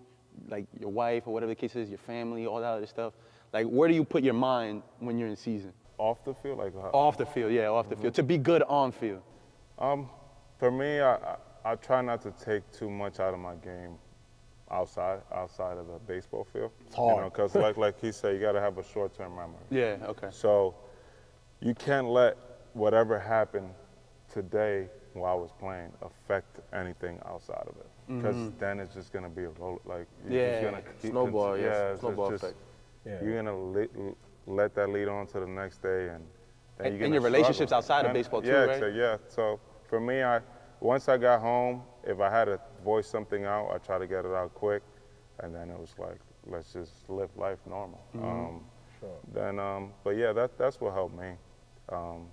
like your wife or whatever the case is, your family, all that other stuff. Like where do you put your mind when you're in season? Off the field, like how? Off the field, yeah, off the field. To be good on field. For me, I try not to take too much out of my game outside of the baseball field. It's hard. You know, because like he said, you got to have a short-term memory. Yeah, okay. So you can't let whatever happened today while I was playing affect anything outside of it, because then it's just gonna be a roll. Like you're just gonna keep Snowball, yes. yeah, it's Snowball just, effect. Yeah. You're gonna let that lead on to the next day, and then And you're gonna your relationships struggle. outside of And- baseball too, yeah, right? So, yeah. So for me, once I got home, if I had to voice something out, I try to get it out quick, and then it was like, let's just live life normal. But yeah, that's what helped me.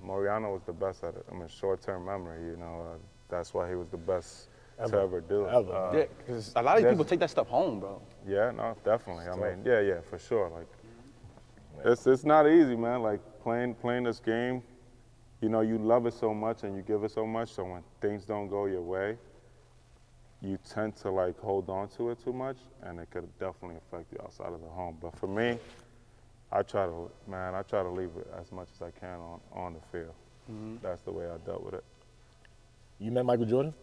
Mariano was the best at it. I mean, short-term memory, you know, that's why he was the best to ever do it. Ever. Yeah, because a lot of these people take that stuff home, bro. Yeah, no, definitely. I mean, yeah, for sure. Like, it's not easy, man. Like playing this game, you know, you love it so much and you give it so much. So when things don't go your way, you tend to like hold on to it too much, and it could definitely affect you outside of the home. But for me, I try to leave it as much as I can on the field. That's the way I dealt with it. You met Michael Jordan?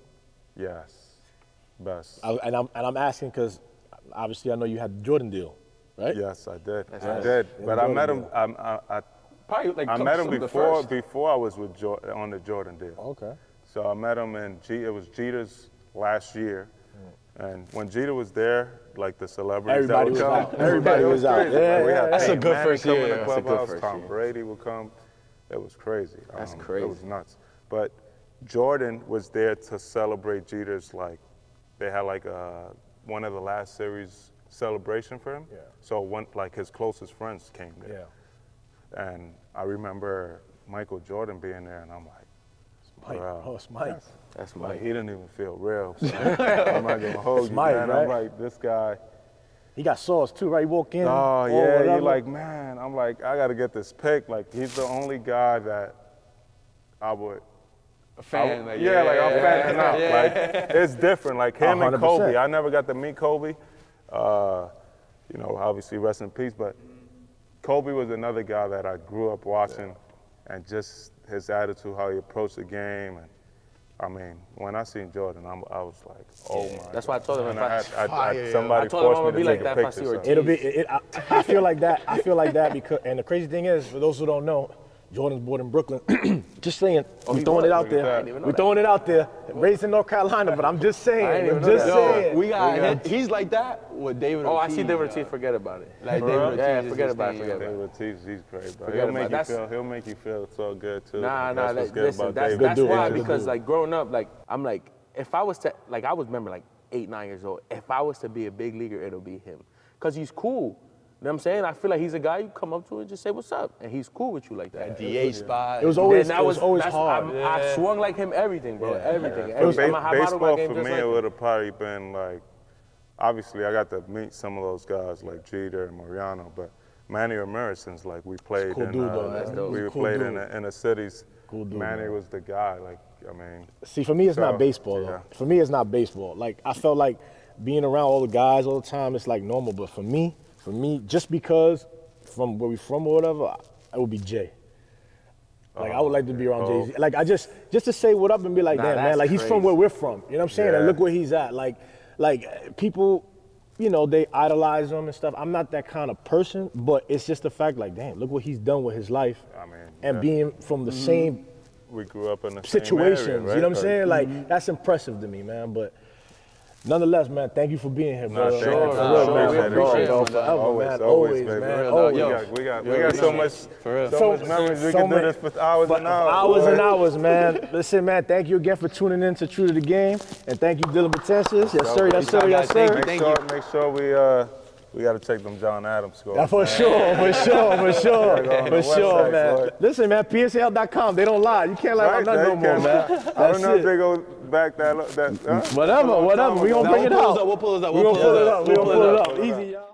Yes, best. And I'm asking because obviously I know you had the Jordan deal, right? Yes, I did. That's I nice. did. Yeah, But I Jordan met him. deal. Probably like I met him some of the first. before I was with on the Jordan deal. Okay. So I met him it was Jeter's last year, and when Jeter was there, like the celebrities Everybody that would was come, out. Everybody it was out. crazy. Yeah, Like, we yeah, had That's a Peyton good Manning first come in year. the That's a good clubhouse, first Tom year. Brady would come. It was crazy. That's It crazy. was nuts. But Jordan was there to celebrate Jeter's they had one of the last series celebration for him. Yeah. So his closest friends came there. Yeah. And I remember Michael Jordan being there, and I'm like, Mike. Wow. Oh, it's Mike. That's like Mike. he didn't even feel real. So I'm not gonna hold you, Mike, man. right? I'm like, this guy, He got sauce too, right? He walk in. Oh, yeah, whatever. you're like, man, I'm like, I got to get this pick. Like, he's the only guy that I would. A fan. Like, I'm fanning out. Like, it's different. Like, him and 100%. Kobe. I never got to meet Kobe. You know, obviously, rest in peace. But Kobe was another guy that I grew up watching, and just his attitude, how he approached the game. And I mean, when I seen Jordan, I was like, oh my. That's why I told him And I somebody told him I'm forced gonna me be to like take that a if I picture. see so. Ortiz. It'll be. I feel like that. I feel like that because, and the crazy thing is, for those who don't know, Jordan's born in Brooklyn. Just saying, we throwing it out there. We throwing it out there. Raised in North Carolina, but I'm just saying. I'm just saying. We got he's like that with David Oh, I Ortiz. see David Ortiz. Forget about it. Like David Ortiz. Yeah, is forget his about it. thing, Forget yo. about it. David Ortiz, he's great, bro. Forget about it. He'll make you feel so good too. Nah, That's what's good listen, about that's David. why, dude. because like growing up, like I'm like, if I was to, like I was remember like 8, 9 years old, if I was to be a big leaguer, it'll be him. Cause he's cool. You know what I'm saying? I feel like he's a guy you come up to and just say what's up, and he's cool with you like that. DH spot. It was always, And it was always that's- hard. I swung like him everything, bro. Everything. For Everything. I'm a high model baseball game for just me, like it him. would have probably been like, obviously I got to meet some of those guys like Jeter and Mariano, but Manny Ramirez, since like we played cool in, dude, though, man. we He's a cool played dude. in the cities. Cool dude, Manny man. was the guy. Like, I mean, See, for me, it's So, not baseball, though. yeah. For me, it's not baseball. Like, I felt like being around all the guys all the time, it's like normal. But for me, just because from where we from or whatever, it would be Jay. Like, I would like to be around Jay-Z. Like, I just to say what up and be like, damn, man, that's like, he's from crazy. where we're from. You know what I'm saying? And Yeah. look where he's at. Like, people, you know, they idolize him and stuff. I'm not that kind of person, but it's just the fact, like, damn, look what he's done with his life. I mean, and yeah. being from the same we grew up in the situations, same area, right? you know what I'm saying? Like, that's impressive to me, man. But nonetheless, man, thank you for being here, bro. Nah, thank For you. real, Sure, man. we For appreciate real, it, bro. man. Forever, Always, man. always, Always, baby. man. Real, Always. We got so much memories. We so can do many- this for hours and hours. Hours and hours, man. Listen, man, thank you again for tuning in to True to the Game. And thank you, Delin Betances. Yes, sir, yes, sir, yes, sir. Make sure we got to check them John Adams scores. Yeah, for sure, for sure, for sure, Go on for the sure, website, man. Lord. Listen, man, PSL.com, they don't lie. You can't lie about nothing no more, man. I don't That's know if it. they go back that. Whatever. We gonna bring it out. We'll pull it up. We gonna pull it up. We gonna pull it up. Easy, y'all.